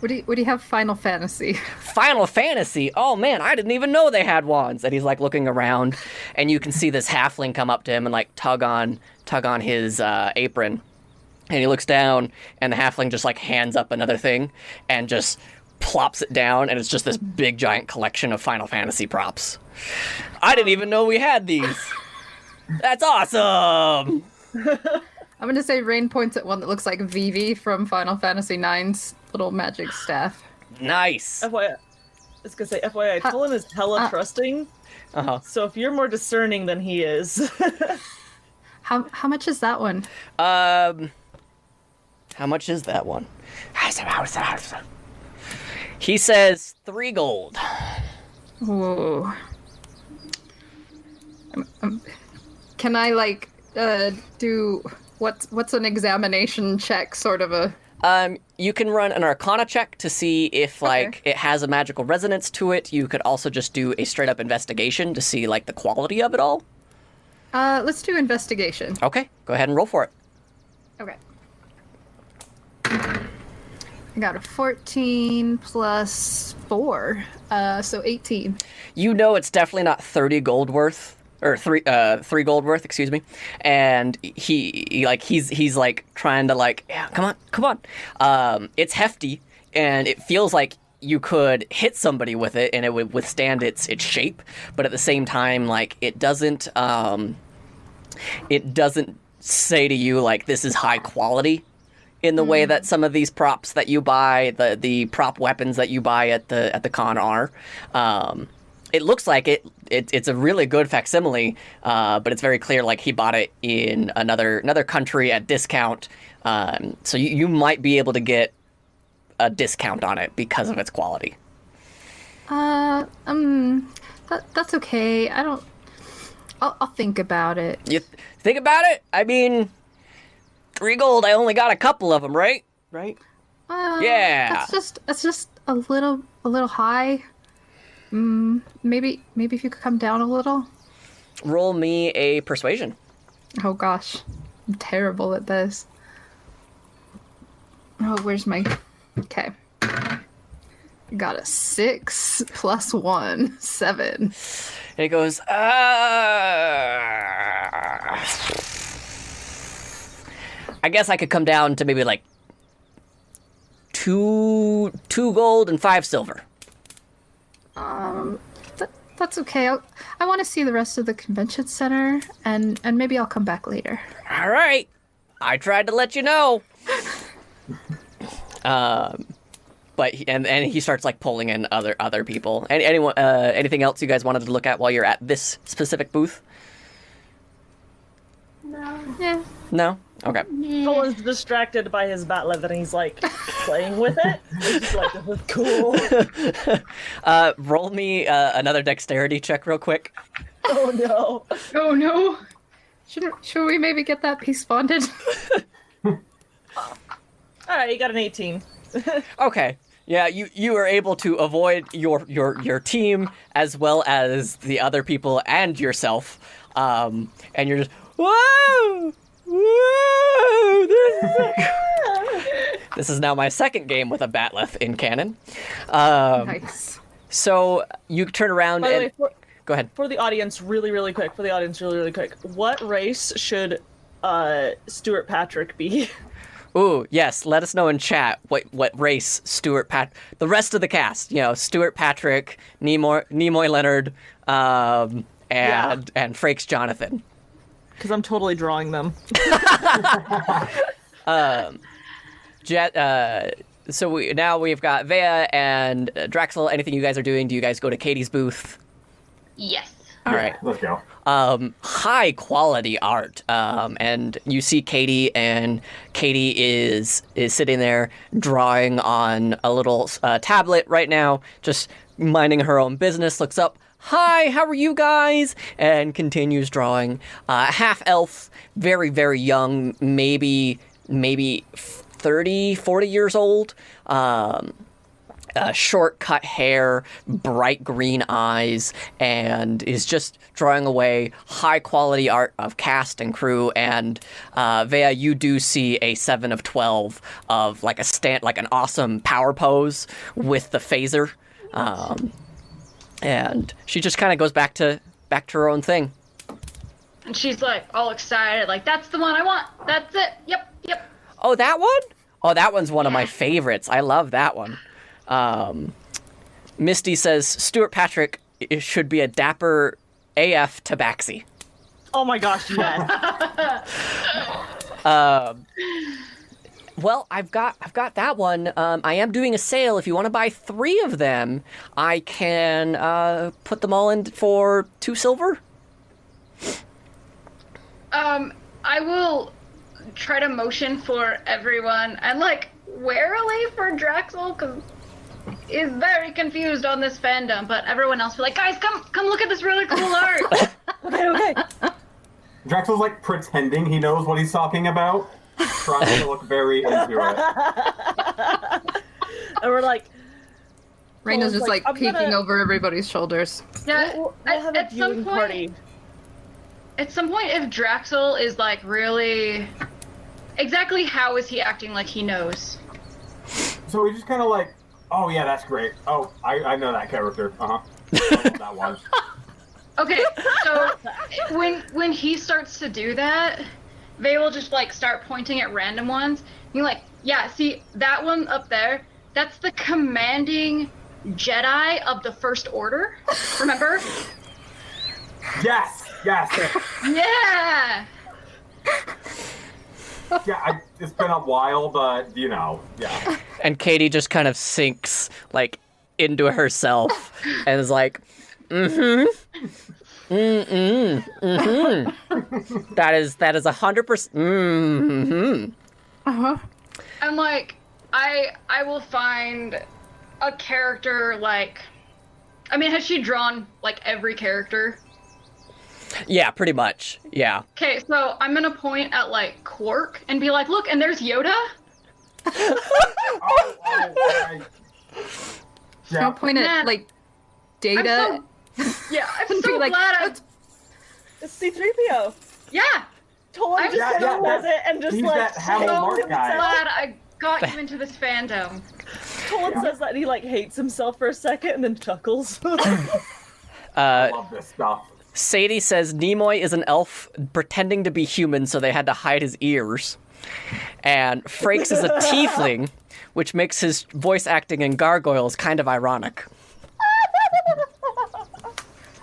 Would he have Final Fantasy? Final Fantasy? Oh man, I didn't even know they had wands. And he's like looking around, and you can see this halfling come up to him and like tug on his apron. And he looks down, and the halfling just like hands up another thing and just plops it down, and it's just this big giant collection of Final Fantasy props. I didn't even know we had these. That's awesome. I'm going to say Rain points at one that looks like Vivi from Final Fantasy IX's little magic staff. Nice. FYI, I was gonna say FYI, Cullen is hella trusting. Uh-huh. So if you're more discerning than he is, How much is that one? How much is that one? He says 3 gold. Ooh. Can I like do what's an examination check sort of a? You can run an Arcana check to see if like it has a magical resonance to it. You could also just do a straight up investigation to see like the quality of it all. Let's do investigation. Okay, go ahead and roll for it. Okay. I got a 14 plus 4, so 18. You know it's definitely not 30 gold worth, or 3 gold worth, excuse me. And he's like trying to like, yeah, come on. It's hefty, and it feels like you could hit somebody with it and it would withstand its shape, but at the same time, like it doesn't say to you like this is high quality in the way that some of these props that you buy, the prop weapons that you buy at the con are. It looks like it's a really good facsimile, but it's very clear like he bought it in another country at discount. So you might be able to get a discount on it because of its quality. That's okay. I'll think about it. You think about it? I mean, 3 gold. I only got a couple of them, right? Right? Yeah. That's just a little high. Maybe if you could come down a little. Roll me a persuasion. Oh gosh, I'm terrible at this. Oh, where's my? Okay. Got a 6 plus 1, 7. And he goes, I guess I could come down to maybe like 2 gold and 5 silver. That's okay. I want to see the rest of the convention center, and maybe I'll come back later. All right. I tried to let you know. But he starts like pulling in other people. Anything else you guys wanted to look at while you're at this specific booth? No. Yeah. No? Okay. Cullen's distracted by his bat leather and he's like playing with it. He's just like, this is cool. Roll me another dexterity check real quick. Oh no. Oh no. Should we maybe get that piece bonded? Alright, you got an 18. Okay. Yeah, you were able to avoid your team as well as the other people and yourself. And you're just, whoa! Whoa! This is now my second game with a batleth in canon. Nice. So you turn around By the and... way, Go ahead. for the audience, really quick, what race should Stuart Patrick be? Ooh, yes, let us know in chat what race Stuart the rest of the cast, Stuart Patrick, Nimoy Leonard, and Frakes Jonathan. Because I'm totally drawing them. So we've got Vea and Draxel. Anything you guys are doing? Do you guys go to Katie's booth? Yes. All right. Let's go. High quality art. And you see Katie, and Katie is sitting there drawing on a little tablet right now, just minding her own business, looks up. hi, how are you guys? And continues drawing. Half elf, very, very young, maybe 30, 40 years old. Short cut hair, bright green eyes, and is just drawing away high quality art of cast and crew. And Vea, you do see a 7 of 12 of like an awesome power pose with the phaser, and she just kind of goes back to her own thing. And she's like all excited, like, that's the one I want. That's it. Yep. Oh, that one? Oh, that one's one of my favorites. I love that one. Misty says Stuart Patrick should be a dapper AF tabaxi. Oh my gosh, yes. Well, I've got that one. I am doing a sale. If you want to buy 3 of them, I can put them all in for 2 silver. I will try to motion for everyone and like warily for Draxel, because he's very confused on this fandom, but everyone else be like, guys, come look at this really cool art. Okay. Draxel's like pretending he knows what he's talking about, trying to look very into it. And we're like, Raina's just like I'm peeking gonna- over everybody's shoulders. Yeah, we'll have a at some viewing point, party. At some point, if Draxel is like really, exactly how is he acting like he knows? So we just kind of like, oh yeah, that's great. Oh, I know that character. I love that one. Okay, so when he starts to do that, they will just like start pointing at random ones. You're like, yeah, see that one up there? That's the commanding Jedi of the First Order. Remember? Yes. Yeah. Yeah, it's been a while, but you know, yeah. And Katie just kind of sinks like into herself and is like, that is 100%. And like, I will find a character like, I mean, has she drawn like every character? Yeah, pretty much. Yeah. Okay, so I'm gonna point at like Quark and be like, look, and there's Yoda. Right. Yeah. Don't point at Man. like Data. Yeah, I'm And so be like, glad I. It's C-3PO. Yeah, Totally I'm just so- says it and just He's like that Hamill so Mark guy. glad I got you into this fandom. Tolan says that and he like hates himself for a second and then chuckles. I love this stuff. Sadie says Nimoy is an elf pretending to be human, so they had to hide his ears. And Frakes is a tiefling, which makes his voice acting in Gargoyles kind of ironic.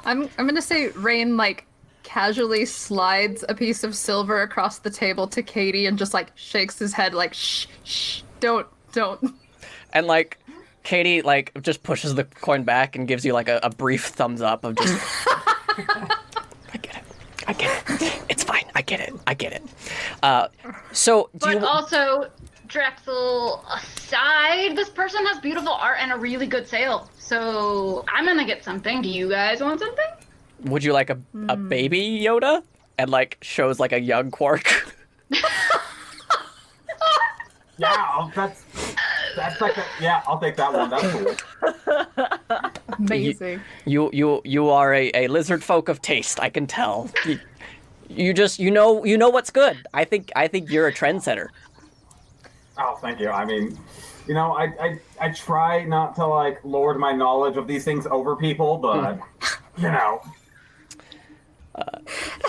I'm gonna say Rain like casually slides a piece of silver across the table to Katie and just like shakes his head like shh, don't. And like Katie like just pushes the coin back and gives you like a brief thumbs up of just I get it. It's fine. I get it. So do But you also, Drexel aside, this person has beautiful art and a really good sale. So I'm gonna get something. Do you guys want something? would you like a baby Yoda? And like shows like a young Quark. Yeah, that's like I'll take that one. That's cool. Amazing. You are a lizard folk of taste, I can tell. You just you know what's good. I think you're a trendsetter. Oh, thank you. I mean, you know, I try not to like lord my knowledge of these things over people, but you know.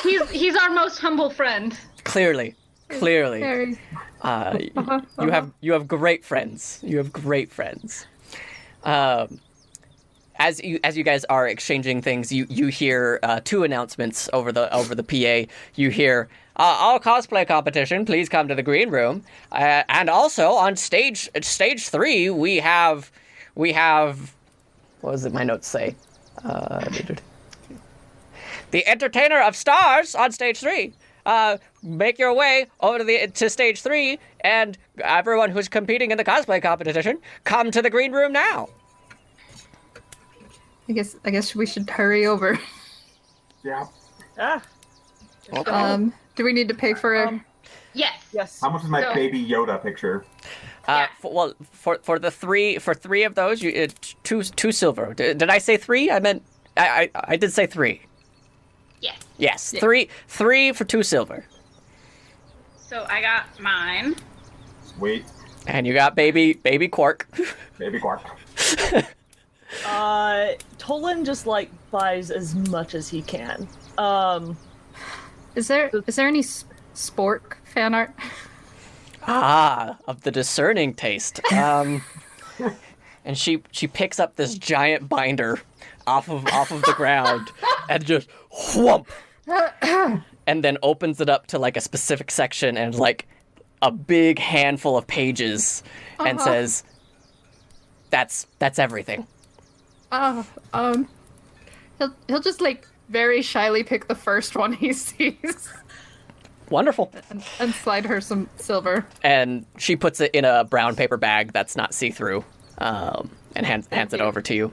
He's our most humble friend. Clearly. Very. You have great friends. As you guys are exchanging things, you hear 2 announcements over the PA. You hear all cosplay competition, please come to the green room. And also on stage 3 we have what was it my notes say? The Entertainer of Stars on stage 3. Make your way over to stage 3, and everyone who's competing in the cosplay competition, come to the green room now. I guess we should hurry over. Yeah. Do we need to pay for it? Yes. Yes. How much is my So- baby Yoda picture? For three of those, you two silver. Did I say three? I meant I did say three. Yes. Yes, Yeah. three for 2 silver. So I got mine. Sweet. And you got baby Quark. Baby Quark. Tolan just like buys as much as he can. Is there any Spork fan art? Of the discerning taste. And she picks up this giant binder off of the ground and just whomp, and then opens it up to like a specific section and like a big handful of pages and says, "That's everything." He'll just like very shyly pick the first one he sees Wonderful. and slide her some silver. And she puts it in a brown paper bag that's not see-through, and hands it over to you.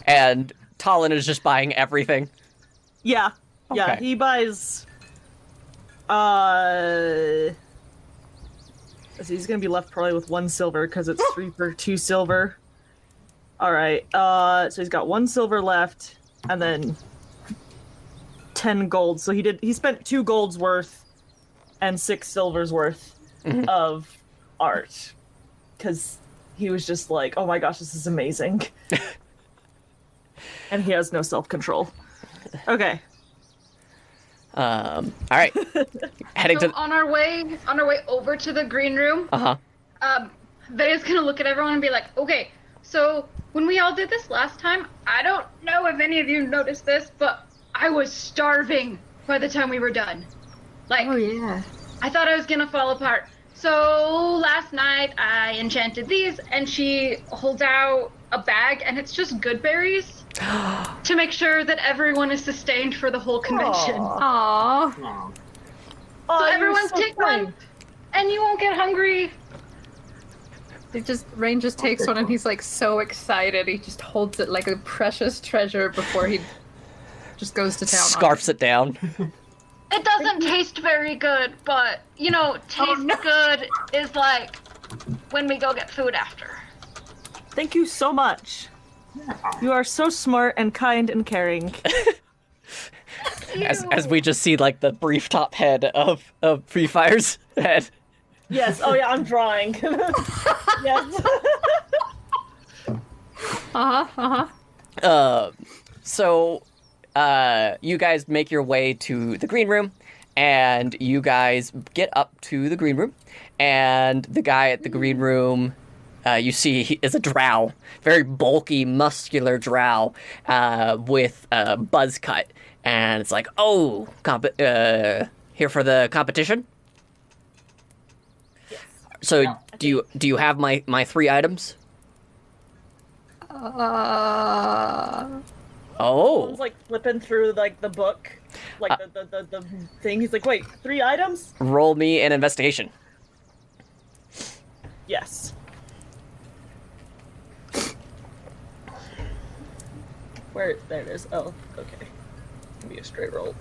And Talon is just buying everything. Yeah. Okay. He buys. So he's gonna be left probably with 1 silver because it's 3 for 2 silver. All right. So he's got 1 silver left, and then 10 gold. So he spent 2 golds worth and 6 silvers worth of art because he was just like, "Oh my gosh, this is amazing," and he has no self-control. Okay. All right. Heading So to. on our way over to the green room, Veda's gonna look at everyone and be like, "Okay, so when we all did this last time, I don't know if any of you noticed this, but I was starving by the time we were done. Like, Oh yeah. I thought I was gonna fall apart. So last night I enchanted these," and she holds out a bag, and it's just good berries to make sure that everyone is sustained for the whole convention. Aww. Aw. So everyone take one, and you won't get hungry. Rain just takes one and he's like so excited. He just holds it like a precious treasure before he just goes to town. on it. Scarfs it down. It doesn't taste very good, but, you know, taste good is like when we go get food after. Thank you so much. You are so smart and kind and caring. As we just see like the brief top head of Free Fire's head. Yes. Oh yeah, I'm drawing. Yes. So you guys make your way to the green room, and you guys get up to the green room, and the guy at the green room, you see he is a drow, very bulky, muscular drow, with a buzz cut, and it's like, "Oh, here for the competition?" Yes. So Yeah, do you have my 3 items? Oh. Someone's like flipping through like the book, like the thing. He's like, "Wait, 3 items?" Roll me an investigation. Yes. Where? There it is. Oh, okay. Give me a straight roll.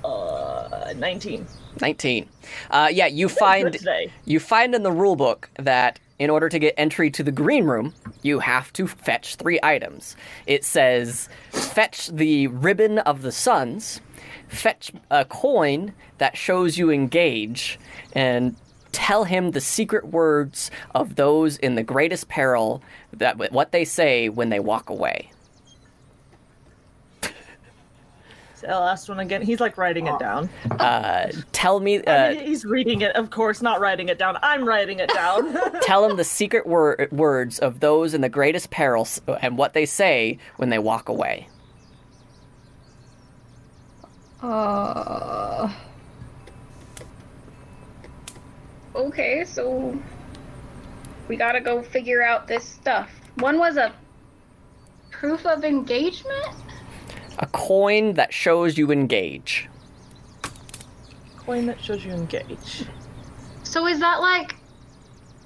19. 19. Yeah, you find today. in the rule book that in order to get entry to the green room, you have to fetch 3 items. It says, fetch the ribbon of the suns, fetch a coin that shows you engage, and tell him the secret words of those in the greatest peril, that what they say when they walk away. So the last one again. He's like writing it down. Tell me... I mean, he's reading it, of course, not writing it down. I'm writing it down. Tell him the secret words of those in the greatest peril and what they say when they walk away. Okay, so we gotta go figure out this stuff. One was a proof of engagement? A coin that shows you engage. Coin that shows you engage. So is that like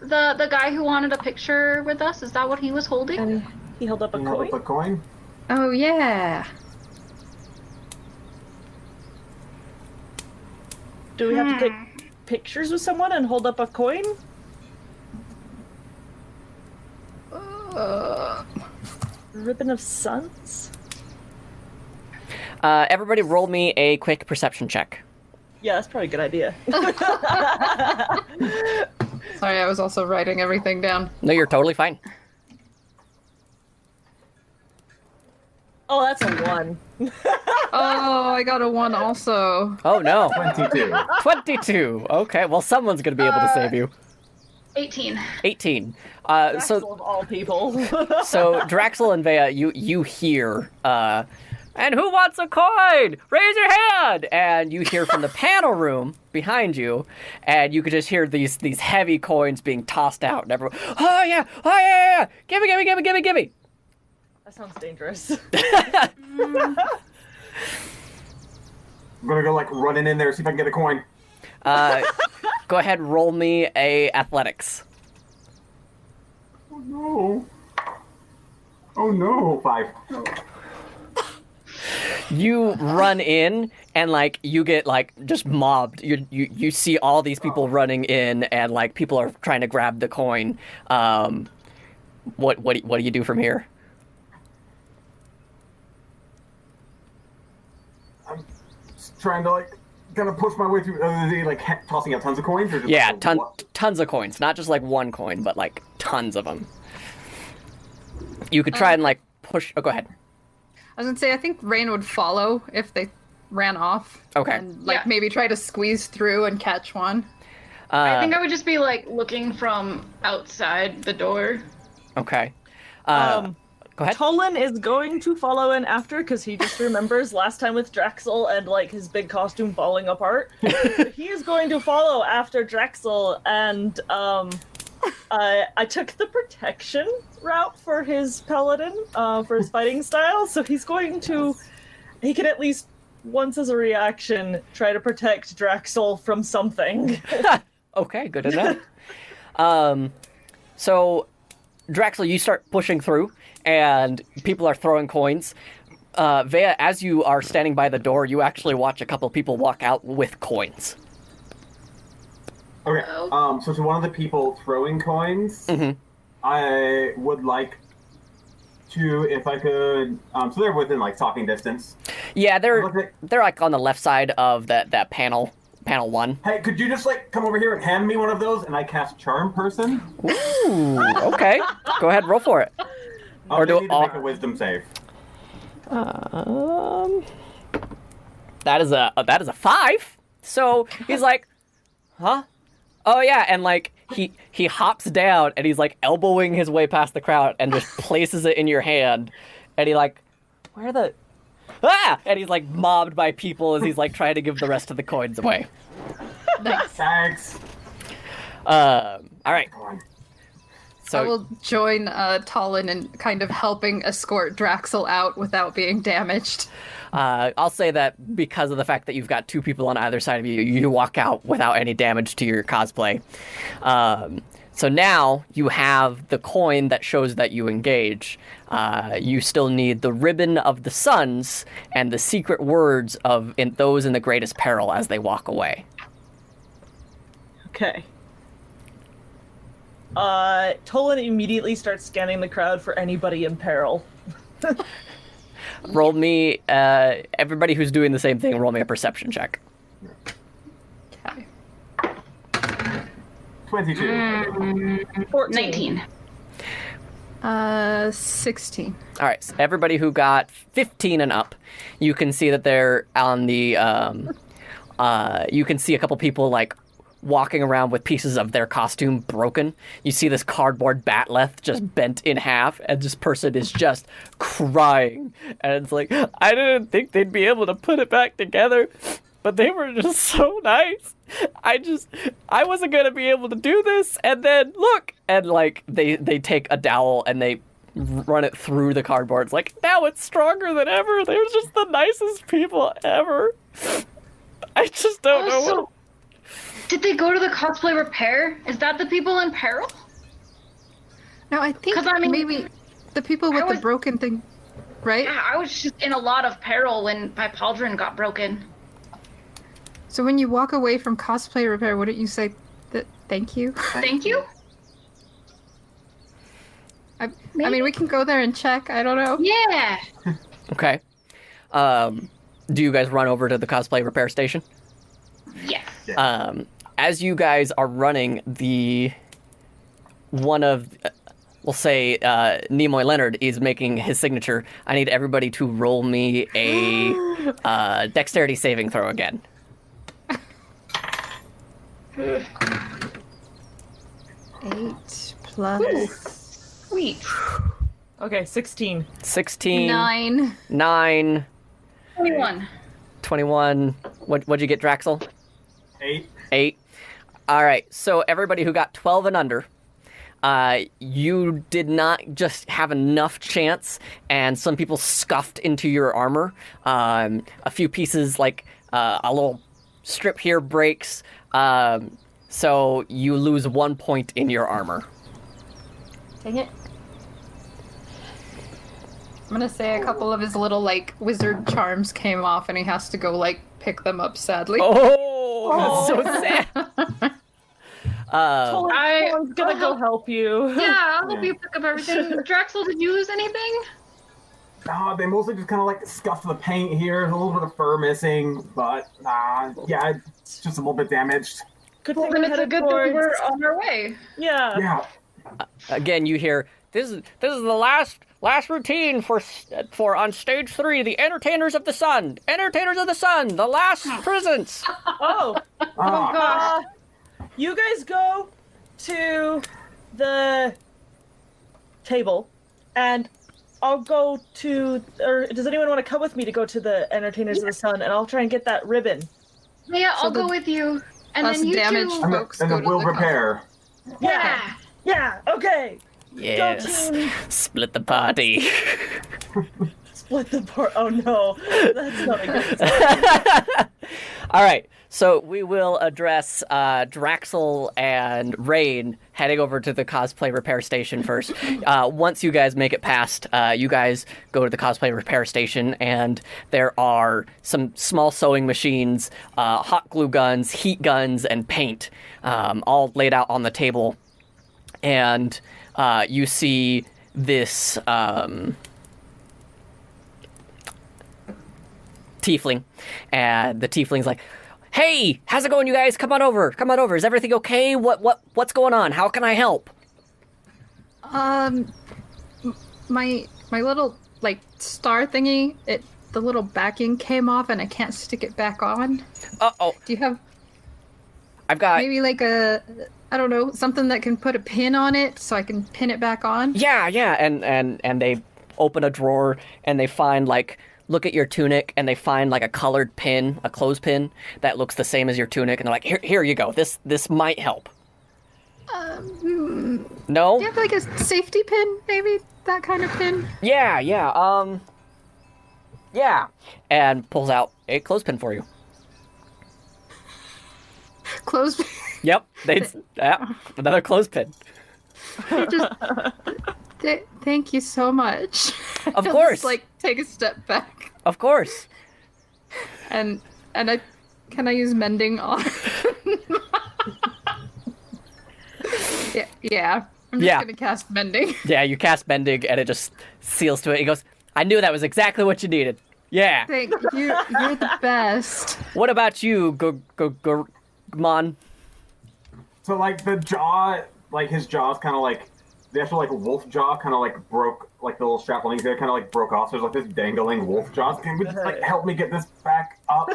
the guy who wanted a picture with us, is that what he was holding? And he held up a You coin. have a coin? Oh yeah. Do we have to take pictures with someone and hold up a coin? Ribbon of Suns? Everybody roll me a quick perception check. Yeah, that's probably a good idea. Sorry, I was also writing everything down. No, you're totally fine. Oh, that's a 1. Oh, I got a 1 also. Oh no. 22. 22. Okay, well someone's gonna be able to save you. 18. 18. Draxel of all people. So Draxel and Vea, you hear, and who wants a coin? Raise your hand! And you hear from the panel room behind you, and you could just hear these heavy coins being tossed out, and everyone, oh yeah, give me. That sounds dangerous. I'm gonna go like running in there, see if I can get a coin. Go ahead, roll me a athletics. Oh no. Oh no. 5. You run in and like you get like just mobbed. You see all these people running in and like people are trying to grab the coin. What do you do from here? I'm just trying to like kind of push my way through. Are they like tossing out tons of coins? Or just Yeah, like, tons of coins. Not just like one coin, but like tons of them. You could try and like push. Oh, go ahead. I was gonna say, I think Rain would follow if they ran off. Okay. And like Yeah. maybe try to squeeze through and catch one. I think I would just be like looking from outside the door. Okay. Go ahead. Tolan is going to follow in after because he just remembers last time with Draxel and like his big costume falling apart. He is going to follow after Draxel, and I took the protection route for his paladin, for his fighting style. So he can at least once as a reaction try to protect Draxel from something. Okay, good enough. So Draxel, you start pushing through, and people are throwing coins. Vea, as you are standing by the door, you actually watch a couple people walk out with coins. Okay. So to one of the people throwing coins, I would like to, if I could. So they're within like talking distance. Yeah, they're like on the left side of that panel 1. Hey, could you just like come over here and hand me one of those, and I cast Charm Person? Ooh, okay. Go ahead, roll for it. Or do need to make a Wisdom save? That is a 5. So he's like, huh? Oh yeah, and like he hops down and he's like elbowing his way past the crowd and just places it in your hand, and he like, where the and he's like mobbed by people as he's like trying to give the rest of the coins away. Nice. Thanks. All right. Come on. So I will join Tolan in kind of helping escort Draxel out without being damaged. I'll say that because of the fact that you've got 2 people on either side of you, you walk out without any damage to your cosplay. So now you have the coin that shows that you engage. You still need the ribbon of the suns and the secret words of those in the greatest peril as they walk away. Okay. Tolan immediately starts scanning the crowd for anybody in peril. Roll me, everybody who's doing the same thing, roll me a perception check. Okay. 22. 14. 19. 16. All right, so everybody who got 15 and up, you can see that they're on the, you can see a couple people like walking around with pieces of their costume broken. You see this cardboard batleth just bent in half, and this person is just crying. And it's like, I didn't think they'd be able to put it back together, but they were just so nice. I wasn't going to be able to do this. And then look, and like they take a dowel and they run it through the cardboard. It's like, now it's stronger than ever. They're just the nicest people ever. I just don't know what... Did they go to the cosplay repair? Is that the people in peril? No, I think 'Cause, I mean, maybe the people with the broken thing, right? Yeah, I was just in a lot of peril when my pauldron got broken. So when you walk away from cosplay repair, wouldn't you say that thank you? Thank you? I mean, we can go there and check. I don't know. Yeah. Okay. Do you guys run over to the cosplay repair station? Yes. As you guys are running, one of, we'll say, Nimoy Leonard is making his signature. I need everybody to roll me a dexterity saving throw again. 8 plus Ooh. Sweet. Okay, 16. 16. 9. 9. 21. 21. What'd you get, Draxel? 8. 8. All right. So everybody who got 12 and under, you did not just have enough chance, and some people scuffed into your armor. A few pieces, like a little strip here, breaks. So you lose 1 point in your armor. Dang it. I'm gonna say a couple of his little, like, wizard charms came off, and he has to go, like, pick them up, sadly. Oh, that's so sad. Toland's gonna go help you. Yeah, I'll help you pick up everything. Draxel, did you lose anything? They mostly just kind of like scuffed the paint here. There's a little bit of fur missing, but yeah, it's just a little bit damaged. Good Well, thing then we're it's a headed good thing towards... we're on our way. Yeah. Yeah. Again, you hear this is the last routine for on stage 3, the Entertainers of the Sun, the last presents. Oh. Ah, You guys go to the table, and I'll go to... Or does anyone want to come with me to go to the Entertainers of the Sun, and I'll try and get that ribbon? Yeah, I'll the go with you. And less then you damaged two. folks and go then to we'll the repair. Yeah. Yeah, okay. Yes, Go team. split the party. Split the part. Oh no, that's not a good sign. All right, so we will address Draxel and Rain heading over to the cosplay repair station first. Once you guys make it past, you guys go to the cosplay repair station, and there are some small sewing machines, hot glue guns, heat guns, and paint, all laid out on the table. And you see this tiefling, and the tiefling's like, "Hey, how's it going, you guys? Come on over. Is everything okay? What's going on? How can I help?" My little, like, star thingy, the little backing came off, and I can't stick it back on. Uh-oh. Do you have I've got... maybe like I don't know, something that can put a pin on it so I can pin it back on? Yeah, and they open a drawer, and they find, like, look at your tunic, and they find, like, a colored pin, a clothespin, that looks the same as your tunic, and they're like, here you go. This might help. No? Do you have, like, a safety pin, maybe? That kind of pin? Yeah. Yeah. And pulls out a clothespin for you. Clothespin? Yep. Another clothespin. Thank you so much. Of I'll course. just, like, take a step back. Of course. And can I use mending on? yeah. I'm just gonna cast mending. Yeah, you cast mending, and it just seals to it. He goes, "I knew that was exactly what you needed." Yeah. Thank you. You're the best. What about you, Gurman? So like the jaw, like his jaw's kind of like the actual like wolf jaw kind of like broke, like the little strap linked there kind of like broke off. So there's like this dangling wolf jaw. Can we just like help me get this back up?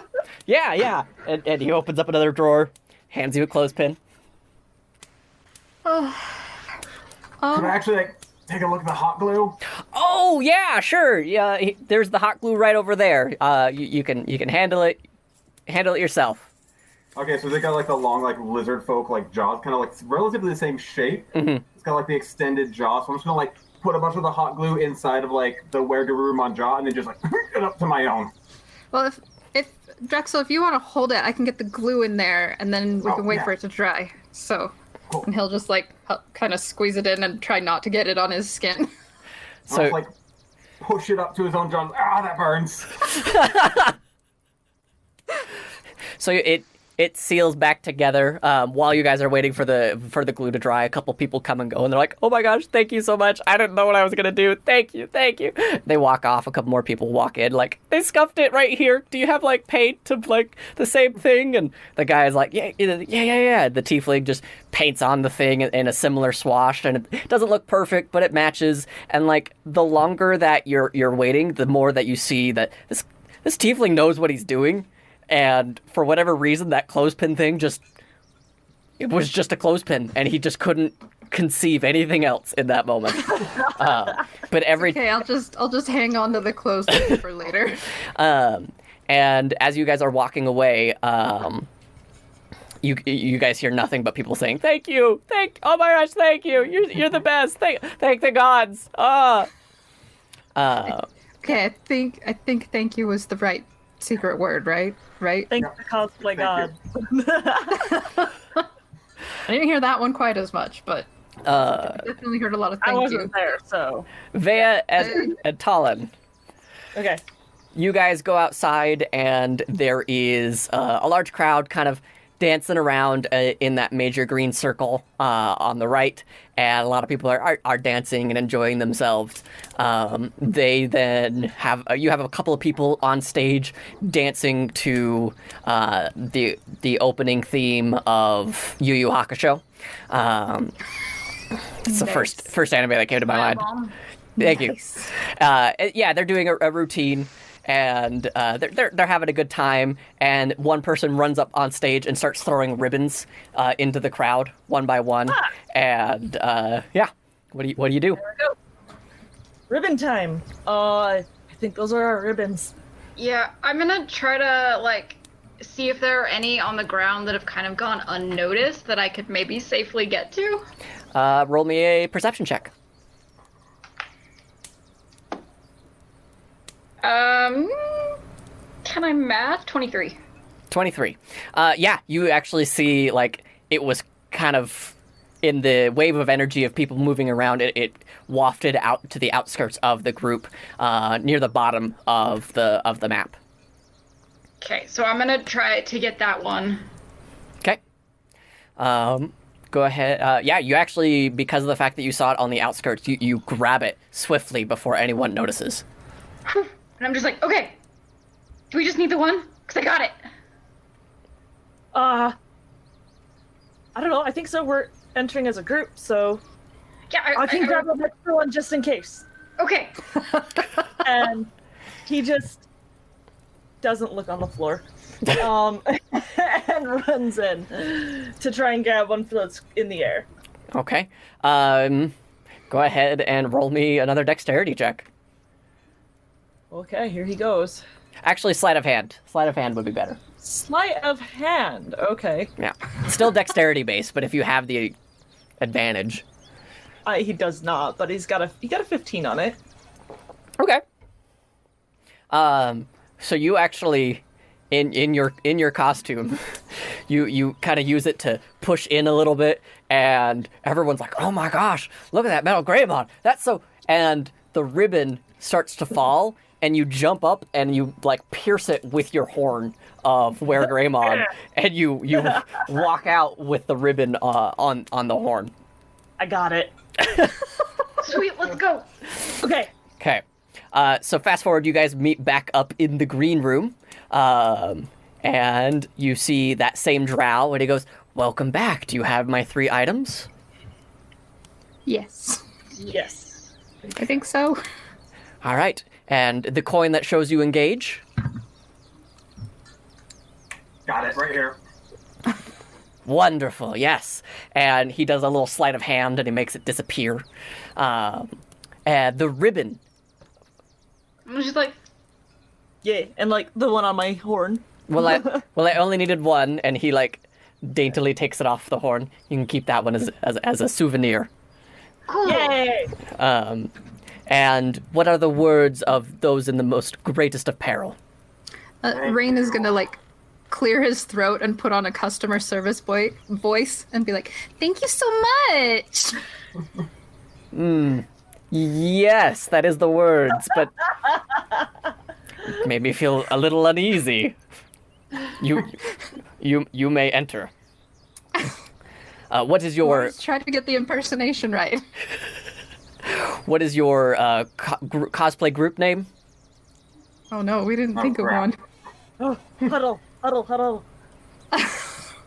Yeah. And he opens up another drawer, hands you a clothespin. Can I actually like take a look at the hot glue? Oh yeah, sure. Yeah, there's the hot glue right over there. You can handle it yourself. Okay, so they got like the long like lizard folk like jaws, kind of like relatively the same shape. Mm-hmm. It's got like the extended jaw, so I'm just gonna like put a bunch of the hot glue inside of like the Wergarurumon jaw, and then just like it up to my own. Well, If Drexel, if you want to hold it, I can get the glue in there, and then we can wait yeah. for it to dry. So, Cool. and he'll just like kind of squeeze it in and try not to get it on his skin. So So like push it up to his own jaw. Ah, that burns. So it seals back together. While you guys are waiting for the glue to dry, a couple people come and go, and they're like, "Oh my gosh, thank you so much! I didn't know what I was gonna do. Thank you." They walk off. A couple more people walk in, like, "They scuffed it right here. Do you have like paint to like the same thing?" And the guy is like, "Yeah." The tiefling just paints on the thing in a similar swash, and it doesn't look perfect, but it matches. And like the longer that you're waiting, the more that you see that this tiefling knows what he's doing. And for whatever reason, that clothespin thing it was just a clothespin, and he just couldn't conceive anything else in that moment. But Okay, I'll just hang on to the clothespin for later. And as you guys are walking away, you guys hear nothing but people saying, "Thank you, oh my gosh, thank you, you're the best, thank the gods." Okay, I think thank you was the right secret word, right? Thank the cosplay god. I didn't hear that one quite as much, but I definitely heard a lot of I thank wasn't you. there, so. Vea and Talon, Okay. you guys go outside, and there is a large crowd kind of dancing around in that major green circle on the right, and a lot of people are dancing and enjoying themselves. They then have you have a couple of people on stage dancing to the opening theme of Yu Yu Hakusho. It's the first anime that came to my mind. Thank you. Yeah, they're doing a routine. And they're having a good time, and one person runs up on stage and starts throwing ribbons into the crowd one by one. And what do you do? There we go. Ribbon time. I think those are our ribbons. Yeah, I'm gonna try to like see if there are any on the ground that have kind of gone unnoticed that I could maybe safely get to. Roll me a perception check. Can I math? 23. 23. Yeah, you actually see, like, it was kind of in the wave of energy of people moving around, it wafted out to the outskirts of the group, near the bottom of the map. Okay, so I'm gonna try to get that one. Okay. Go ahead. Yeah, you actually, because of the fact that you saw it on the outskirts, you grab it swiftly before anyone notices. And I'm just like, okay, do we just need the one? Because I got it. I don't know. I think so. We're entering as a group, so Yeah, I can grab an extra one just in case. Okay. And he just doesn't look on the floor, and runs in to try and grab one that's in the air. Okay. Go ahead and roll me another dexterity check. Okay, here he goes. Actually, sleight of hand. Sleight of hand would be better. Sleight of hand. Okay. Yeah. Still dexterity based, but if you have the advantage. He does not, but he got a 15 on it. Okay. So you actually, in your costume, you kind of use it to push in a little bit, and everyone's like, "Oh my gosh, look at that metal Greymon! That's so..." And the ribbon starts to fall, and you jump up and you like pierce it with your horn of Were Greymon, and you walk out with the ribbon on the horn. I got it. Sweet, let's go. Okay. Okay. So fast forward, you guys meet back up in the green room, and you see that same drow, and he goes, "Welcome back. Do you have my 3 items?" Yes, Yes. I think so. All right. And the coin that shows you engage? Got it right here. Wonderful, yes. And he does a little sleight of hand, and he makes it disappear. And the ribbon. I'm just like, Yeah, and like the one on my horn. Well, I only needed one, and he like daintily takes it off the horn. You can keep that one as a souvenir. cool. Yay! And what are the words of those in the most greatest of peril? Rain is gonna like clear his throat and put on a customer service voice and be like, "Thank you so much." Yes, that is the words, but made me feel a little uneasy. You may enter. What is your? Always try to get the impersonation right. What is your cosplay group name? Oh no, we didn't think of crap. one. Oh, huddle.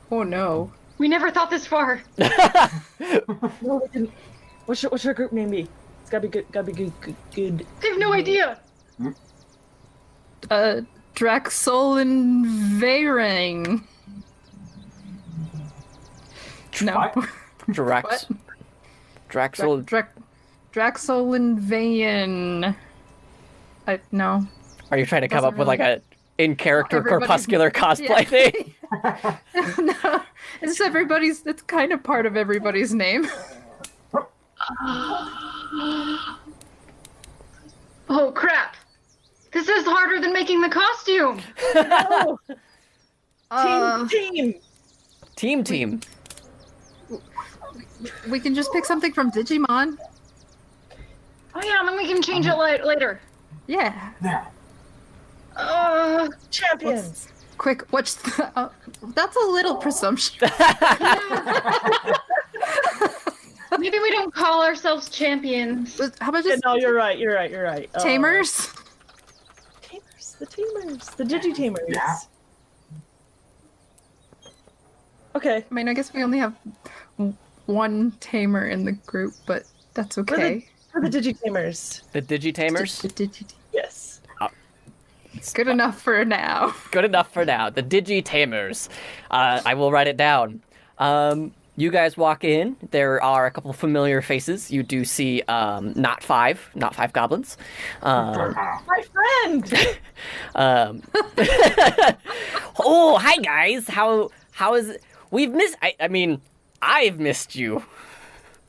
Oh no. We never thought this far. No, we didn't. What's your group name be? It's gotta be good. I have no idea. Draxel and Veyring. No. What? Drax. Draxel. Draxel and Vayan. No. Are you trying to come up Doesn't with like really- a in character Everybody's- corpuscular cosplay thing? No. It's kind of part of everybody's name. Oh crap! This is harder than making the costume. No. Team. We can just pick something from Digimon. Oh yeah, then we can change it later. Yeah. Yeah. Champions. Quick, what's the... that's a little presumption. Maybe we don't call ourselves champions. How about Yeah, just no, you're right. Tamers? The Digi-Tamers. Yeah. Okay. I mean, I guess we only have one tamer in the group, but that's okay. For the Digi-Tamers. The Digitamers? Yes. Good enough for now. Good enough for now. The Digitamers. I will write it down. You guys walk in. There are a couple familiar faces. You do see not five goblins. My friend! Oh, hi guys. How is it? We've missed. I mean, I've missed you.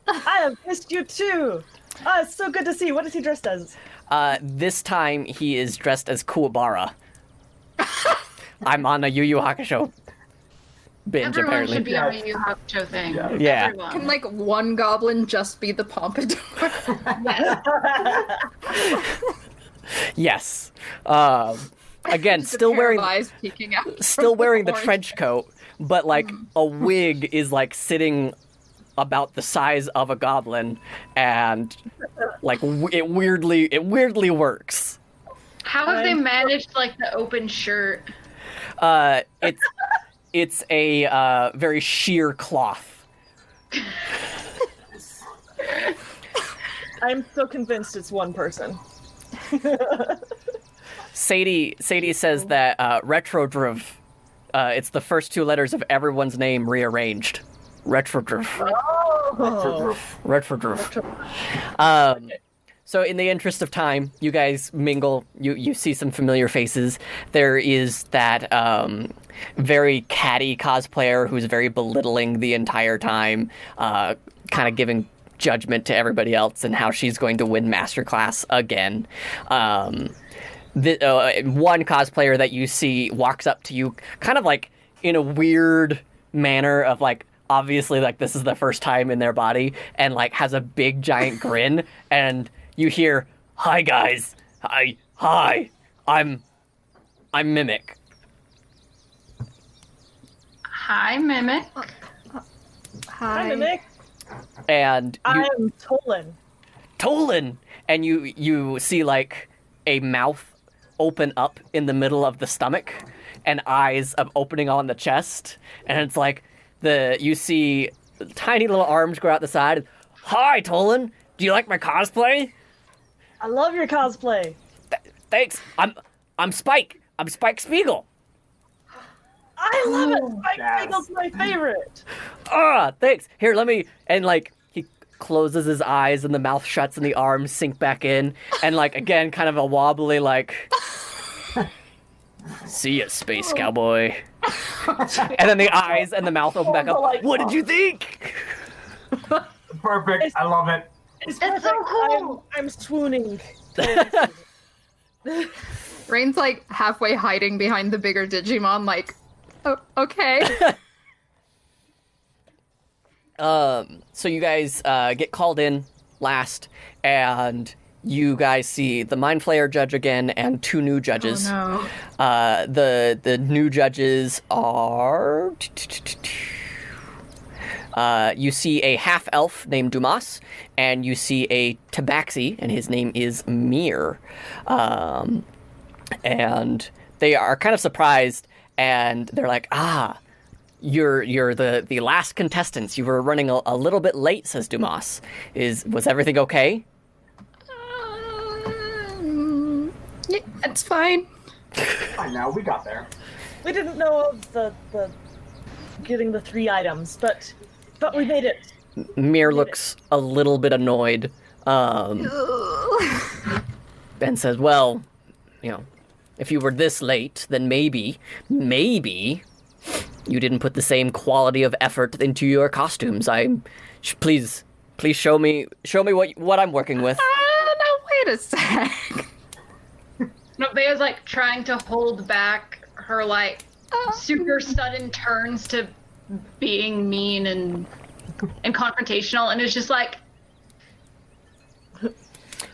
I have missed you too. It's so good to see. What is he dressed as? This time he is dressed as Kuwabara. I'm on a Yu Yu Hakusho binge, Everyone apparently. should be on a Yu Yu Hakusho thing. Yeah. Everyone. Can like one goblin just be the pompadour? Yes. Again, Just a still pair wearing of eyes peeking out. still wearing the horn. trench coat, but like a wig is like sitting about the size of a goblin, and like it weirdly works. How have they managed like the open shirt? It's a very sheer cloth. I'm so convinced it's one person. Sadie says that Retrodriv, it's the first two letters of everyone's name rearranged. Retrodriv. Oh. Retrodriv. So in the interest of time, you guys mingle, you see some familiar faces. There is that very catty cosplayer who's very belittling the entire time, kind of giving judgment to everybody else and how she's going to win Masterclass again. One cosplayer that you see walks up to you kind of like in a weird manner of like, obviously like this is the first time in their body, and like has a big giant grin, and you hear, "Hi guys, hi, I'm Mimic." Hi, Mimic. Hi, Mimic. And I am Tolan, and you see like a mouth open up in the middle of the stomach, and eyes opening on the chest, and it's like you see tiny little arms grow out the side. "Hi, Tolan. Do you like my cosplay?" I love your cosplay. Thanks. I'm Spike. I'm Spike Spiegel. I love it. Spike yes. Spiegel's my favorite. Thanks. Here, let me. And like he closes his eyes and the mouth shuts and the arms sink back in, and like again, kind of a wobbly like. "See ya, space cowboy." And then the eyes and the mouth open back up. "What did you think?" Perfect. I love it. It's That's so perfect. cool. I'm swooning. Rain's like halfway hiding behind the bigger Digimon, like, oh, okay. So you guys get called in last, and you guys see the Mind Flayer judge again and 2 new judges. Oh no. The new judges are... you see a half-elf named Dumas, and you see a tabaxi, and his name is Mir. And they are kind of surprised, and they're like, you're the last contestants. You were running a little bit late, says Dumas. Was everything okay? Yeah, it's fine. Fine, now we got there. We didn't know of the getting the 3 items, but we made it. Mir looks a little bit annoyed, and says, well, if you were this late, then maybe you didn't put the same quality of effort into your costumes. Please show me what I'm working with. No, wait a sec. No, Bea's like trying to hold back her like super sudden turns to being mean and confrontational, and it's just like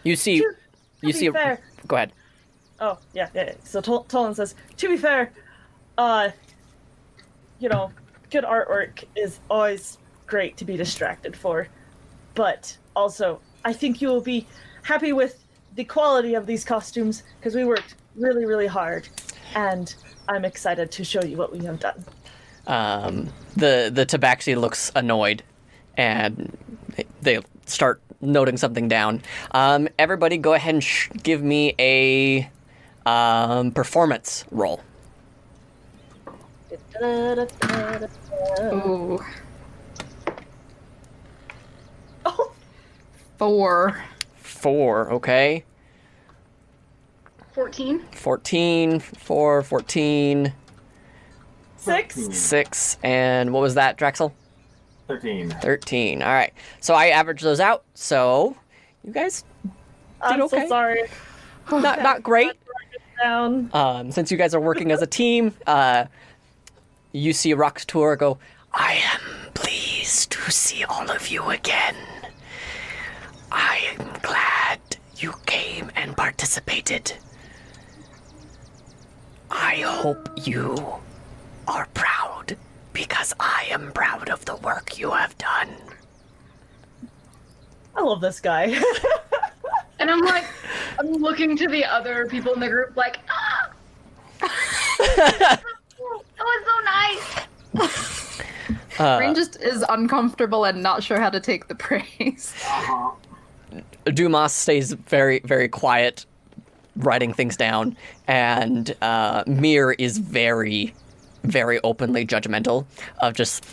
you see fair. Go ahead. Oh, yeah. So Tolan says, to be fair, good artwork is always great to be distracted for, but also I think you will be happy with the quality of these costumes because we worked really, really hard, and I'm excited to show you what we have done. The tabaxi looks annoyed, and they start noting something down. Everybody go ahead and give me a performance roll. Ooh. Oh. 4. 4, okay. 14. 14, 4, 14. 6. 6, and what was that, Drexel? 13. 13, all right. So I averaged those out, so you guys did I'm okay. so sorry. Not great. Down. Since you guys are working as a team, you see Rox Tour go, I am pleased to see all of you again. I am glad you came and participated. I hope you are proud, because I am proud of the work you have done. I love this guy. And I'm looking to the other people in the group like, that was so nice. Rain just is uncomfortable and not sure how to take the praise. Uh-huh. Dumas stays very, very quiet, writing things down, and Mir is very, very openly judgmental of just,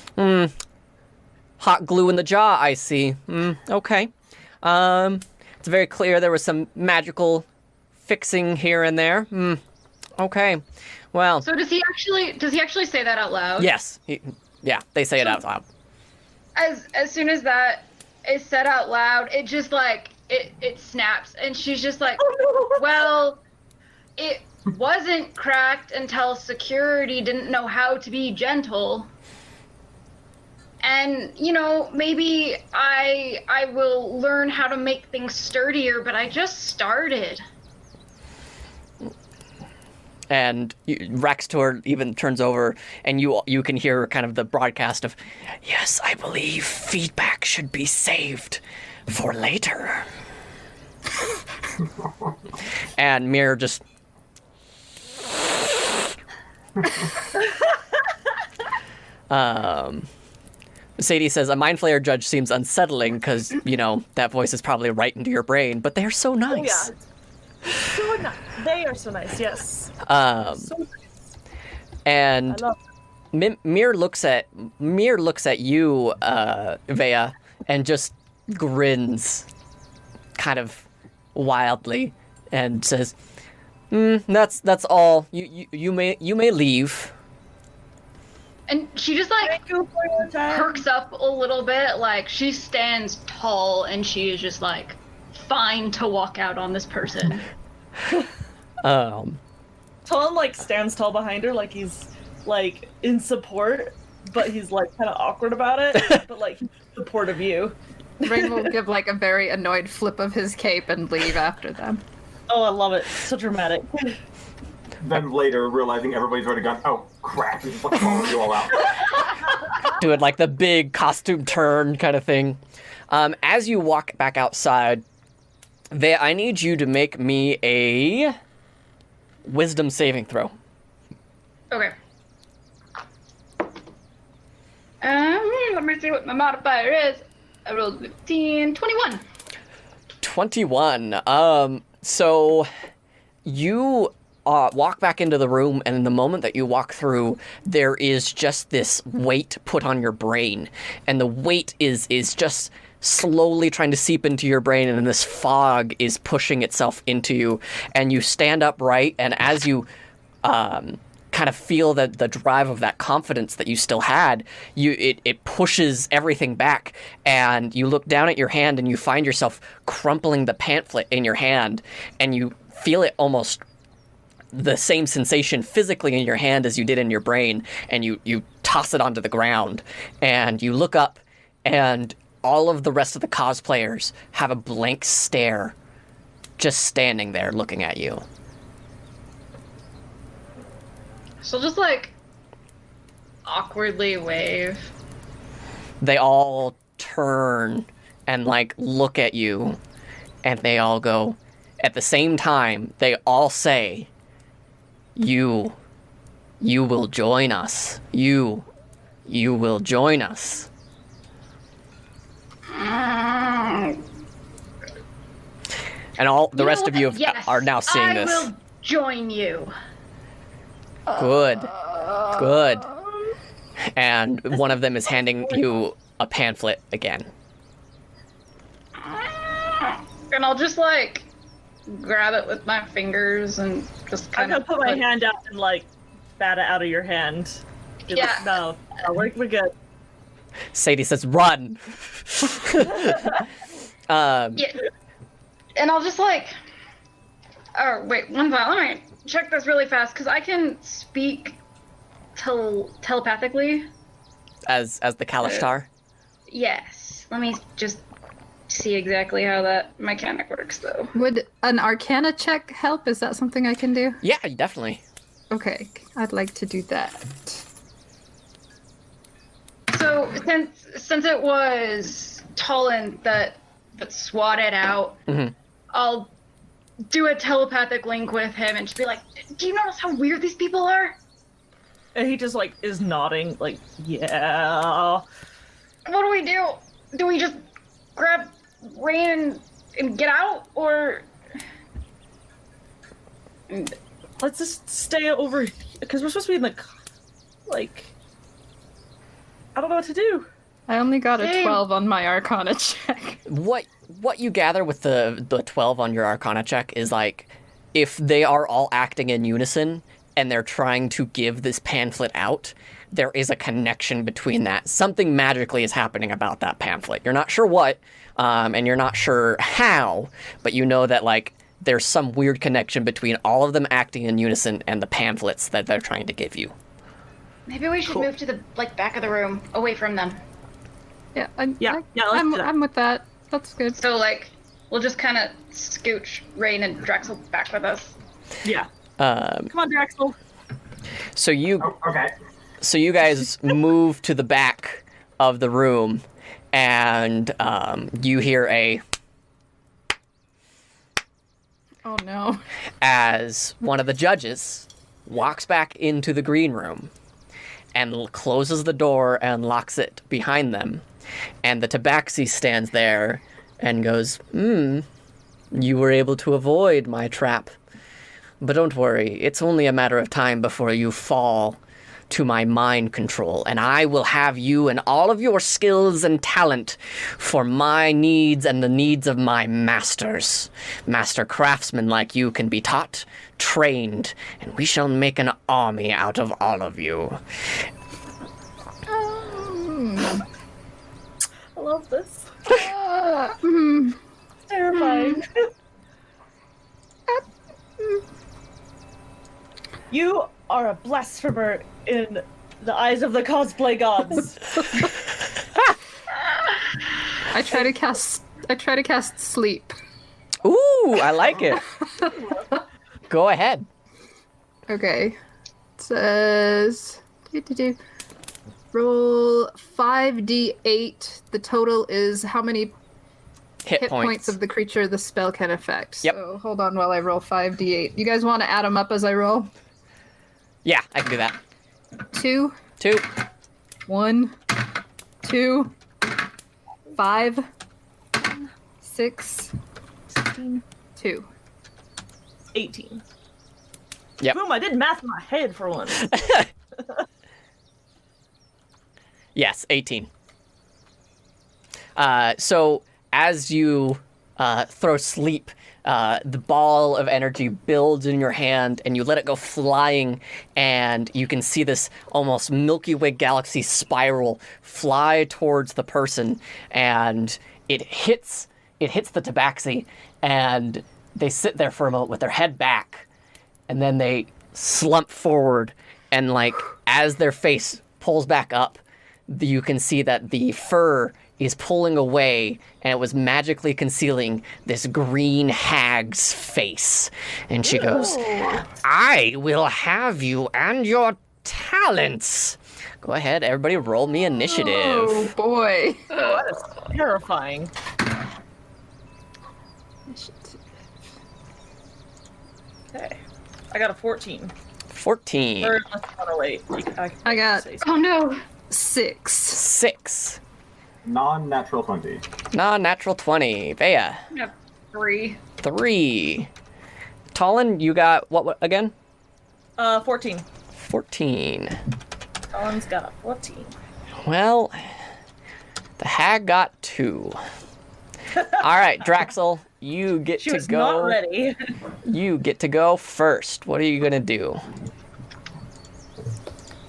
hot glue in the jaw, I see. Okay. It's very clear there was some magical fixing here and there. Okay. Well. So does he actually say that out loud? Yes. Yeah, they say it out loud. As soon as that is said out loud, it just like it snaps, and she's just like, well, it wasn't cracked until security didn't know how to be gentle. And, maybe I will learn how to make things sturdier, but I just started. And Raxtor even turns over, and you can hear kind of the broadcast of, yes, I believe feedback should be saved for later. And Mir just... Sadie says, a Mind Flayer judge seems unsettling because, that voice is probably right into your brain, but they're so nice. Oh, yeah. So nice. They are so nice, yes. So nice. And Mir looks at you, Vea, and just grins kind of wildly and says, that's all. You may leave. And she just perks up a little bit, like she stands tall and she is just like fine to walk out on this person. Talon like stands tall behind her, like he's like in support, but he's like kind of awkward about it. But like he's in support of you. Rain will give like a very annoyed flip of his cape and leave after them. Oh, I love it. So dramatic. Then later, realizing everybody's already gone, oh crap, he's just like following you all out. Doing like the big costume turn kind of thing. As you walk back outside, I need you to make me a wisdom saving throw. Okay. Let me see what my modifier is. I rolled 15, 21. 21. So you walk back into the room, and in the moment that you walk through, there is just this weight put on your brain, and the weight is just slowly trying to seep into your brain, and this fog is pushing itself into you, and you stand upright, and as you kind of feel the drive of that confidence that you still had, it pushes everything back, and you look down at your hand and you find yourself crumpling the pamphlet in your hand, and you feel it almost the same sensation physically in your hand as you did in your brain, and you toss it onto the ground, and you look up, and all of the rest of the cosplayers have a blank stare just standing there looking at you. So just like awkwardly wave. They all turn and like look at you, and they all go, at the same time, they all say, You will join us. You will join us. And all the rest of you are now seeing this. I will join you. Good. And one of them is handing you a pamphlet again. And I'll just like grab it with my fingers and just I'm kind gonna of put my hand out and like bat it out of your hand. Be like, Yeah. no, we're good. Sadie says, run! Yeah. And I'll just like, oh wait, one second. Let me check this really fast because I can speak telepathically. As the Kalashtar. Yes. Let me just see exactly how that mechanic works, though. Would an Arcana check help? Is that something I can do? Yeah, definitely. Okay, I'd like to do that. So since it was Tolan that swatted out, Mhm. I'll do a telepathic link with him and just be like, "Do you notice how weird these people are?" And he just like is nodding, like, yeah. What do we do? Do we just grab Rain and get out, or? Let's just stay over because we're supposed to be in the like. I don't know what to do. I only got a Same. 12 on my Arcana check. What you gather with the 12 on your Arcana check is like, if they are all acting in unison and they're trying to give this pamphlet out, there is a connection between that. Something magically is happening about that pamphlet. You're not sure what, and you're not sure how, but you know that like there's some weird connection between all of them acting in unison and the pamphlets that they're trying to give you. Maybe we should move to the back of the room, away from them. Yeah, let's do that. I'm with that. That's good. So like, we'll just kind of scooch Rain and Drexel back with us. Yeah. Come on, Drexel. So you Oh, okay. So you guys move to the back of the room, and you hear Oh no. as one of the judges walks back into the green room and closes the door and locks it behind them. And the tabaxi stands there and goes, you were able to avoid my trap. But don't worry, it's only a matter of time before you fall to my mind control, and I will have you and all of your skills and talent for my needs and the needs of my masters. Master craftsmen like you can be taught, trained, and we shall make an army out of all of you. I love this. Terrifying. You are a blasphemer in the eyes of the cosplay gods. I try to cast sleep. Ooh, I like it. Go ahead. Okay. It says roll 5d8. The total is how many hit points of the creature the spell can affect. Yep. So hold on while I roll 5d8. You guys want to add them up as I roll? Yeah, I can do that. 2, 2, 1, 2, 5, 6, 2. 18. Yep. Boom, I did math in my head for once. Yes, 18. So as you throw sleep, the ball of energy builds in your hand and you let it go flying, and you can see this almost Milky Way galaxy spiral fly towards the person, and it hits the tabaxi, and they sit there for a moment with their head back, and then they slump forward, and like as their face pulls back up, you can see that the fur is pulling away, and it was magically concealing this green hag's face. And she goes, I will have you and your talents. Go ahead, everybody roll me initiative. Oh boy. That is terrifying. Okay. I got a 14. 14. Or, oh, wait. I got Oh no. 6. 6. Non-natural 20. Non-natural 20. Bea. I have 3. 3. Talon, you got what again? 14. 14. Colin's got a 14. Well, the hag got 2. All right, Draxel, you get She to was go. not ready. You get to go first. What are you gonna do?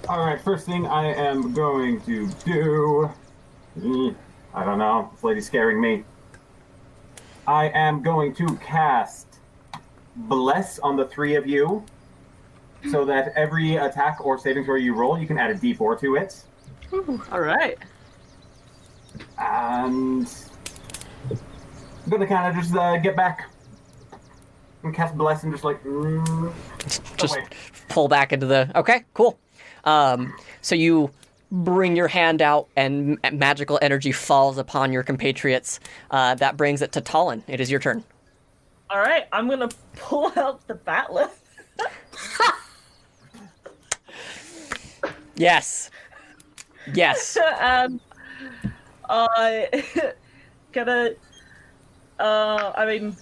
Alright, first thing I am going to do... I don't know. This lady's scaring me. I am going to cast Bless on the 3 of you, so that every attack or saving throw you roll, you can add a d4 to it. All right. And I'm gonna kind of just get back and cast Bless and just like... Just away. pull back into the... Okay, cool. So you bring your hand out, and magical energy falls upon your compatriots. That brings it to Talon. It is your turn. All right. I'm going to pull out the batlet. Yes. Yes. And gonna... I mean...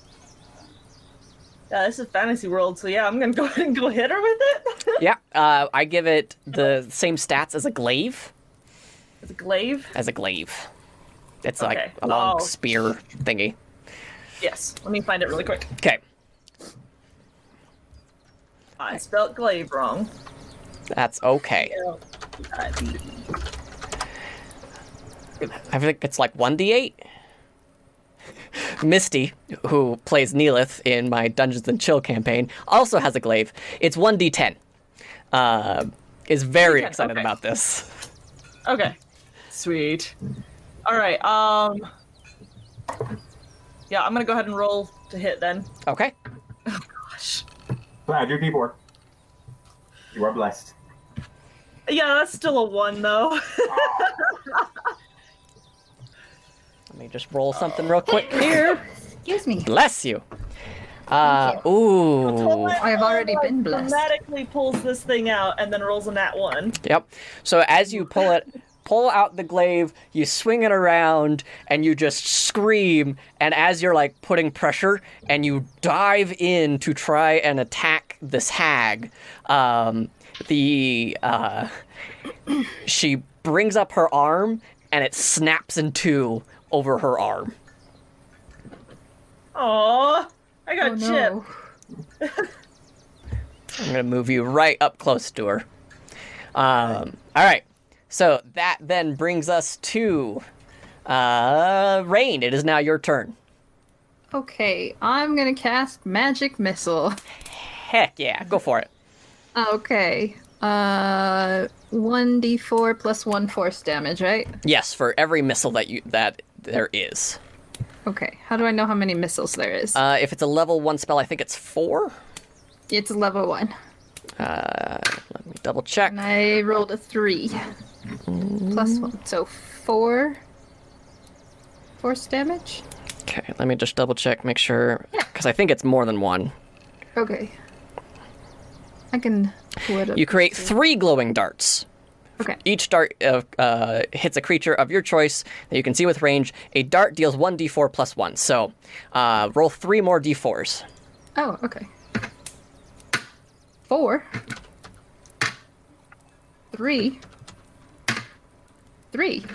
Yeah, this is Fantasy World, so yeah, I'm gonna go ahead and go hit her with it. Yeah. I give it the same stats as a glaive. It's a glaive? As a glaive. It's Okay. like a long Oh. spear thingy. Yes. Let me find it really quick. Okay. I spelled glaive wrong. That's okay. I think it's like 1d8. Misty, who plays Neelith in my Dungeons and Chill campaign, also has a glaive. It's 1d10. Is very 1d10, excited okay. about this. Okay. Sweet. All right. Yeah, I'm gonna go ahead and roll to hit then. Okay. Gosh. So add your d4. You are blessed. Yeah, that's still a 1 though. Let me just roll something real quick here. Excuse me. Bless you. Thank Ooh. I have already been blessed. Dramatically pulls this thing out and then rolls a nat 1. Yep. So as you pull out the glaive, you swing it around, and you just scream, and as you're like putting pressure, and you dive in to try and attack this hag, she brings up her arm, and it snaps in two over her arm. Aww, I got a chip. No. I'm going to move you right up close to her. All right. So that then brings us to Rain. It is now your turn. Okay, I'm gonna cast Magic Missile. Heck yeah. Go for it. Okay. 1d4 plus 1 force damage, right? Yes, for every missile that there is. Okay. How do I know how many missiles there is? If it's a level 1 spell, I think it's 4. It's level 1. Let me double check. And I rolled a 3. Plus 1. So 4 force damage? Okay, let me just double check, make sure, because I think it's more than 1. Okay. I can pull it up. You create 3 glowing darts. Okay. Each dart hits a creature of your choice that you can see with range. A dart deals 1d4 plus 1. So roll 3 more d4s. Oh, okay. 4. 3. 3.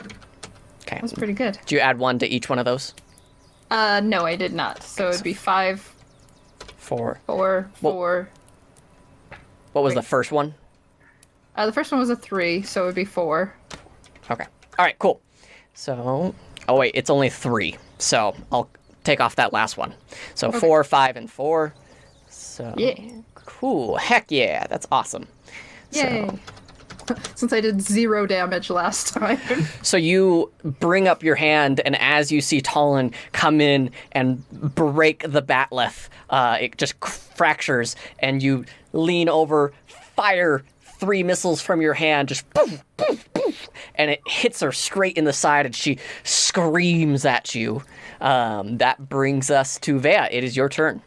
Okay. That's pretty good. Do you add 1 to each one of those? No, I did not. So it'd be 5, 4. 4, 4. What was the first one? The first one was a 3, so it would be 4. Okay. All right, cool. So, oh wait, it's only 3. So I'll take off that last one. So Okay. 4, 5, and 4. So Yeah. cool. Heck yeah, that's awesome. Yay! So, Since I did 0 damage last time. so you bring up your hand, and as you see Talon come in and break the batleth, it just fractures, and you lean over, fire 3 missiles from your hand, just poof, poof, poof, and it hits her straight in the side, and she screams at you. That brings us to Vea. It is your turn.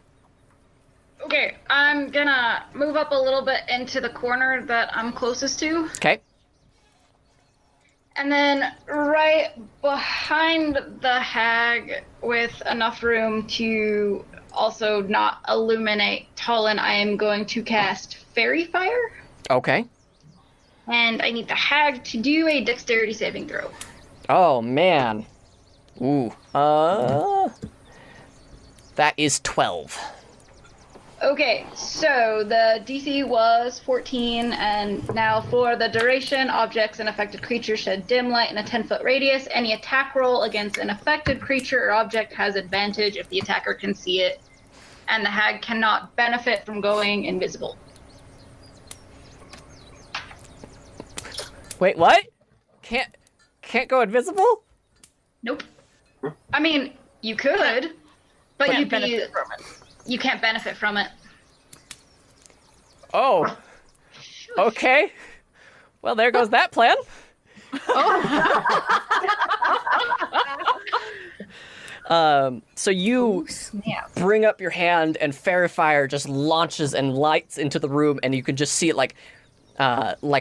Okay, I'm gonna move up a little bit into the corner that I'm closest to. Okay. And then right behind the hag with enough room to also not illuminate Talon, I am going to cast Fairy Fire. Okay. And I need the hag to do a dexterity saving throw. Oh, man. Ooh. That is 12. Okay, so the DC was 14, and now for the duration, objects and affected creatures shed dim light in a 10-foot radius. Any attack roll against an affected creature or object has advantage if the attacker can see it, and the hag cannot benefit from going invisible. Wait, what? Can't go invisible? Nope. I mean, you could, but Can't you'd be... benefit from it. You can't benefit from it. Oh. Okay. Well, there goes that plan. So you Snap. bring up your hand, and fairy fire just launches and lights into the room, and you can just see it like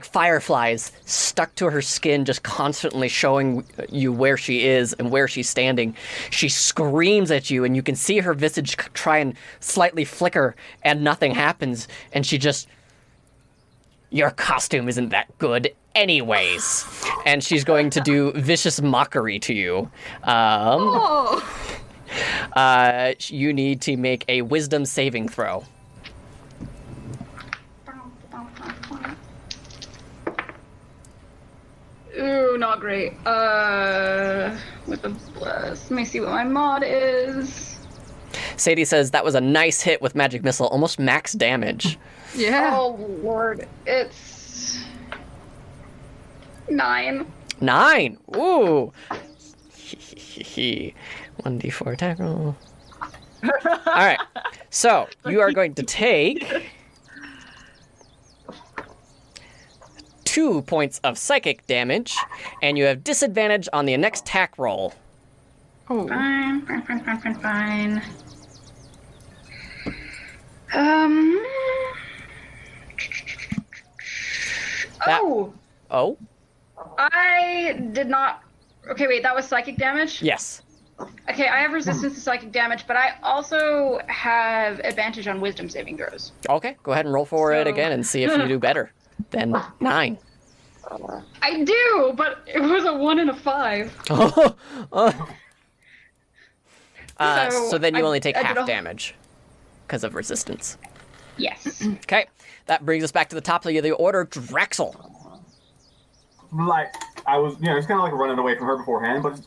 fireflies stuck to her skin, just constantly showing you where she is and where she's standing. She screams at you, and you can see her visage try and slightly flicker, and nothing happens. And she just, your costume isn't that good anyways. And she's going to do vicious mockery to you. Oh! You need to make a wisdom saving throw. Ooh, not great. With the bless. Let me see what my mod is. Sadie says that was a nice hit with magic missile, almost max damage. Yeah. Oh lord, it's 9. 9. Ooh. 1d4 attack roll. All right. So you are going to take 2 points of psychic damage, and you have disadvantage on the next attack roll. Oh. Fine. That- Oh, Oh? I did not. Okay, wait, that was psychic damage? Yes. Okay, I have resistance to psychic damage, but I also have advantage on wisdom saving throws. Okay, go ahead and roll for it So- again and see if you do better than 9. I do, but it was a 1 and a 5. So then you only take I did half a- damage because of resistance. Yes. Okay, that brings us back to the top of the order, Drexel. Like, I was, just kind of like running away from her beforehand, but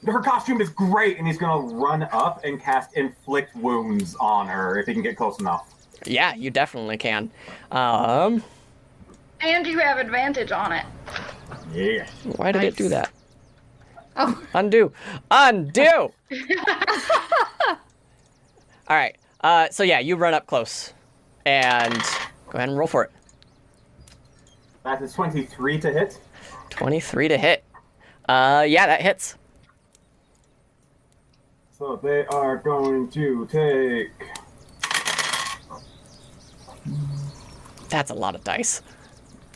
her costume is great, and he's gonna run up and cast Inflict Wounds on her if he can get close enough. Yeah, you definitely can. And you have advantage on it. Yeah. Why did it do that? Oh, Undo! Undo! All right. So yeah, you run up close. And go ahead and roll for it. That is 23 to hit. 23 to hit. Yeah, that hits. So they are going to take... That's a lot of dice.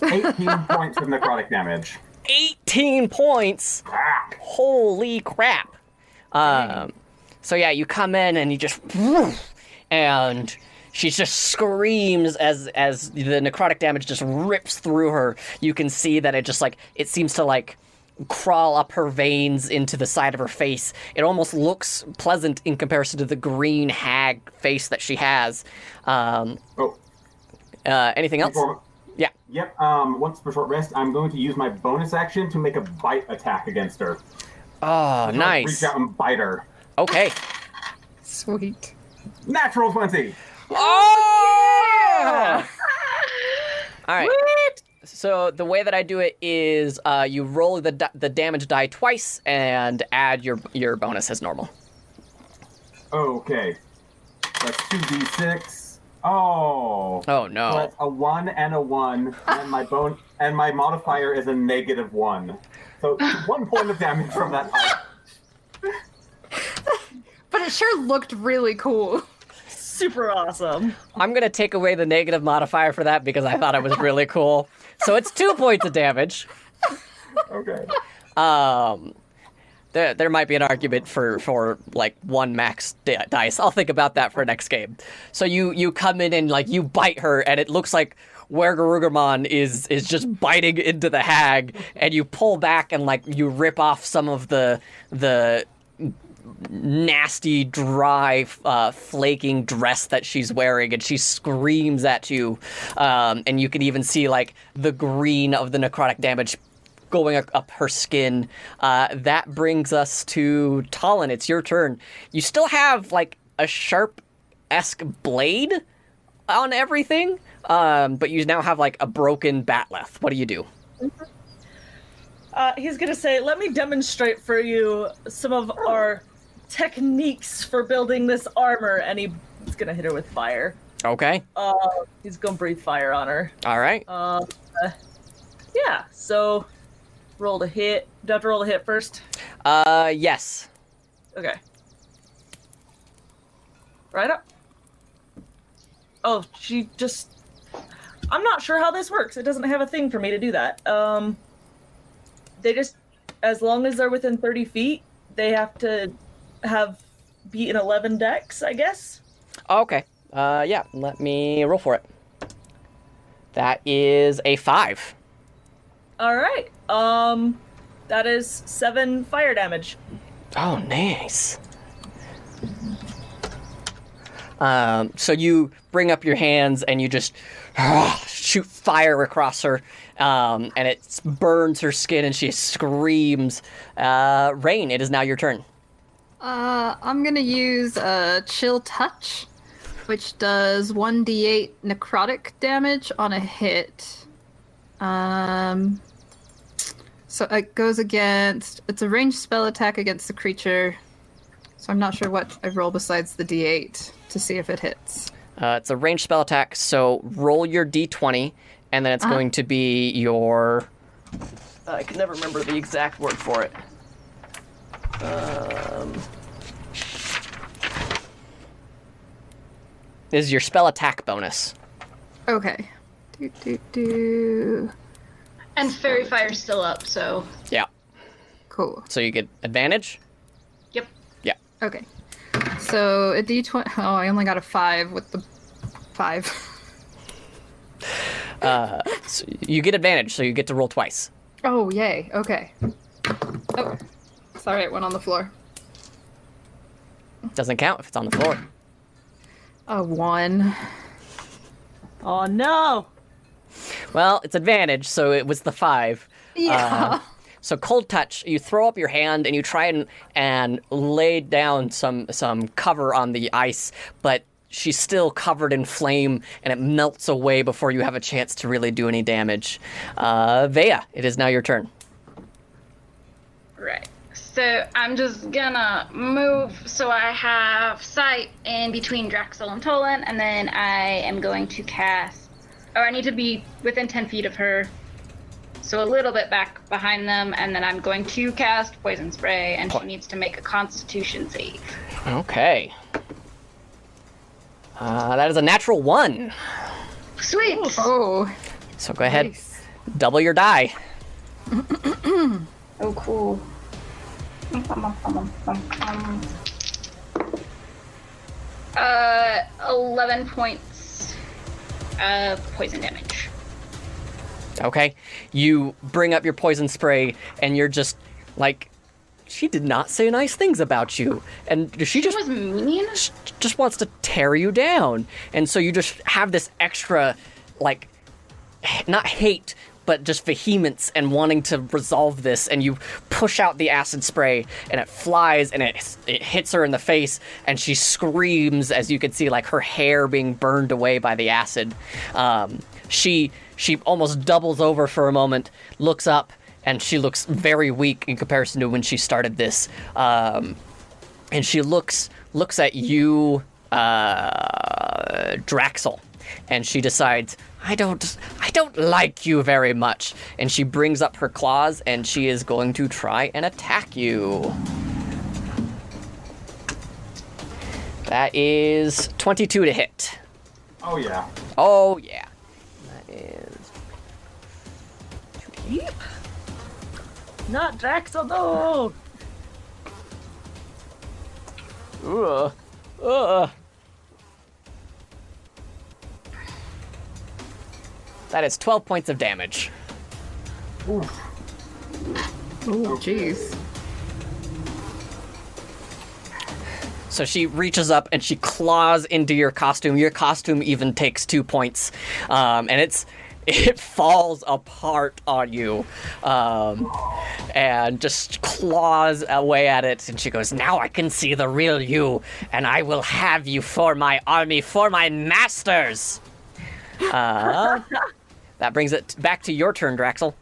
18 points of necrotic damage. 18 points? Ah. Holy crap. So yeah, you come in and you just... And she just screams as the necrotic damage just rips through her. You can see that it just like... It seems to like crawl up her veins into the side of her face. It almost looks pleasant in comparison to the green hag face that she has. Anything else? Yeah. Yep. Once per short rest, I'm going to use my bonus action to make a bite attack against her. Oh, nice. Reach out and bite her. Okay. sweet. Natural 20. Oh! All right. So the way that I do it is you roll the damage die twice and add your bonus as normal. Okay. That's 2d6. Oh. Oh no. So that's a 1 and a 1, and my modifier is a -1. So 1 point of damage from that fight. But it sure looked really cool. Super awesome. I'm going to take away the negative modifier for that because I thought it was really cool. So it's 2 points of damage. Okay. There might be an argument for like 1 max dice. I'll think about that for next game. So you come in and like you bite her and it looks like Wergarugermon is just biting into the hag, and you pull back and like you rip off some of the nasty, dry, flaking dress that she's wearing, and she screams at you, and you can even see like the green of the necrotic damage going up her skin. That brings us to Talon. It's your turn. You still have like a sharp-esque blade on everything, but you now have like a broken batleth. What do you do? He's gonna say, let me demonstrate for you some of our techniques for building this armor, and he's gonna hit her with fire. Okay. He's gonna breathe fire on her. All right. Yeah, so roll to hit. Do I have to roll to hit first? Yes. Okay. Right up. Oh, she just... I'm not sure how this works. It doesn't have a thing for me to do that. They just... As long as they're within 30 feet, they have to have beat an 11 dex, I guess? Okay. Yeah, let me roll for it. That is a 5. All right. That is 7 fire damage. Oh, nice. So you bring up your hands and you just shoot fire across her, and it burns her skin and she screams. Rain, it is now your turn. I'm gonna use Chill Touch, which does 1d8 necrotic damage on a hit. So it goes against... It's a ranged spell attack against the creature. So I'm not sure what I roll besides the d8 to see if it hits. It's a ranged spell attack, so roll your d20, and then it's going to be your... I can never remember the exact word for it. This is your spell attack bonus. Okay. And Fairy Fire's still up, so... Yeah. Cool. So you get advantage? Yep. Yeah. Okay. So a d20... Oh, I only got a 5 with the 5. So you get advantage, so you get to roll twice. Oh, yay. Okay. Oh. Sorry, it went on the floor. Doesn't count if it's on the floor. A 1. Oh, no! Well, it's advantage, so it was the 5. Yeah. So cold touch, you throw up your hand and you try and lay down some cover on the ice, but she's still covered in flame, and it melts away before you have a chance to really do any damage. Vea, it is now your turn. Right. So I'm just gonna move so I have sight in between Draxel and Tolan, and then I am going to cast. Oh, I need to be within 10 feet of her, so a little bit back behind them, and then I'm going to cast Poison Spray, and she needs to make a Constitution save. Okay. That is a natural 1. Sweet. Oh, So go ahead, nice. double your die. Oh, cool. 11 points of poison damage. Okay. You bring up your poison spray, and you're just like, she did not say nice things about you. And she just was mean. just wants to tear you down. And so you just have this extra, like, not hate, but just vehemence and wanting to resolve this, and you push out the acid spray, and it flies, and it hits her in the face, and she screams, as you can see, like her hair being burned away by the acid. She almost doubles over for a moment, looks up, and she looks very weak in comparison to when she started this. And she looks at you, Draxel, and she decides, I don't like you very much. And she brings up her claws, and she is going to try and attack you. That is 22 to hit. Oh yeah. Oh, yeah. That is... Yep. Not Draxel, no! That is 12 points of damage. Oof. Oh, jeez. So she reaches up and she claws into your costume. Your costume even takes 2 points. And it falls apart on you. And just claws away at it. And she goes, now I can see the real you. And I will have you for my army, for my masters. That brings it back to your turn, Draxel.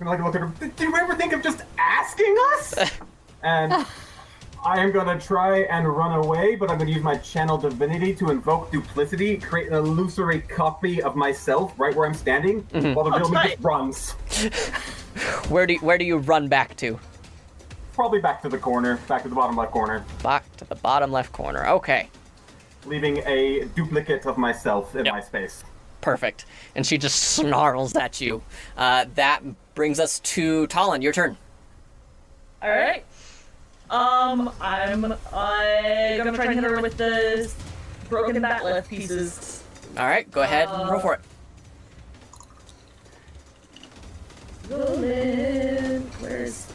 I'm gonna look at her. Did you ever think of just asking us? And I am gonna try and run away, but I'm gonna use my channel divinity to invoke duplicity, create an illusory copy of myself right where I'm standing, while the villain just runs. Where do you run back to? Probably back to the corner, back to the bottom left corner, Back to the bottom left corner. Okay. leaving a duplicate of myself in my space. Perfect. And she just snarls at you. That brings us to Talon. Your turn. All right. I'm gonna try and hit her with the broken batleth pieces. All right, go ahead and roll for it. Rolling. Where's...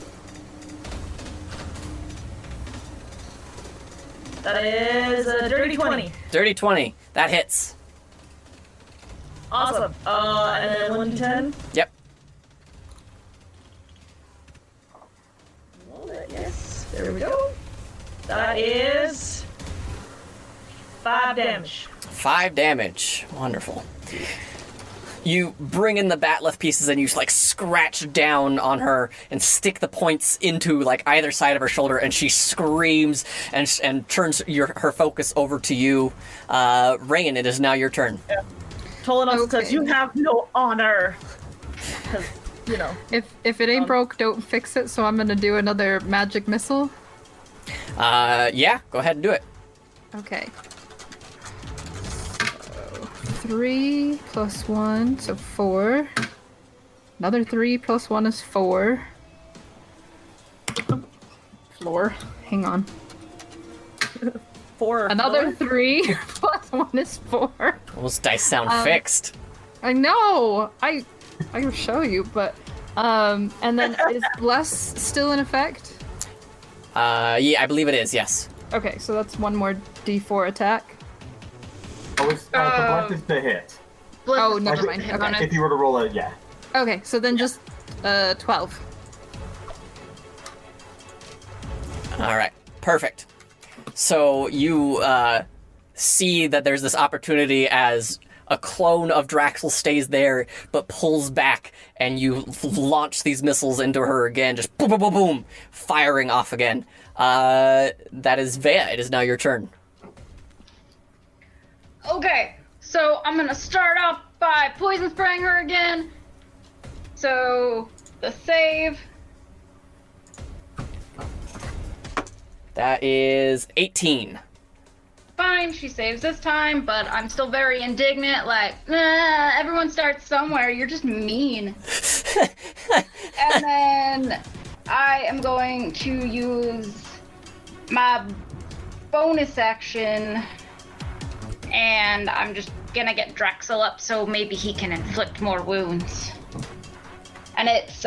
That is a dirty 20. Dirty 20. That hits. Awesome. And then 1d10. Yep. Roll it, yes. There we go. That is 5 damage. 5 damage. Wonderful. You bring in the batleth pieces and you like scratch down on her and stick the points into like either side of her shoulder, and she screams and turns her focus over to you. Rain, it is now your turn. Yeah. Tolan also says, you have no honor. Because, you know. If it ain't broke, don't fix it, so I'm gonna do another magic missile. Yeah, go ahead and do it. Okay. So 3 plus 1, so 4. Another 3 plus 1 is 4. Floor. Hang on. 4. Another 3 plus 1 is 4. Those dice sound fixed. I know! I will show you, but and then is bless still in effect? Yeah, I believe it is, yes. Okay, so that's one more D4 attack. Oh, it's the bless is the hit. Oh, never mind. Okay. If you were to roll a, yeah. Okay, so then just 12. All right, perfect. So you see that there's this opportunity as a clone of Draxel stays there, but pulls back, and you launch these missiles into her again, just boom, boom, boom, boom, firing off again. That is Vea. It is now your turn. Okay, so I'm gonna start off by poison spraying her again. So the save. That is 18. Fine, she saves this time, but I'm still very indignant. Like, everyone starts somewhere. You're just mean. And then I am going to use my bonus action, and I'm just gonna get Draxel up so maybe he can inflict more wounds. And it's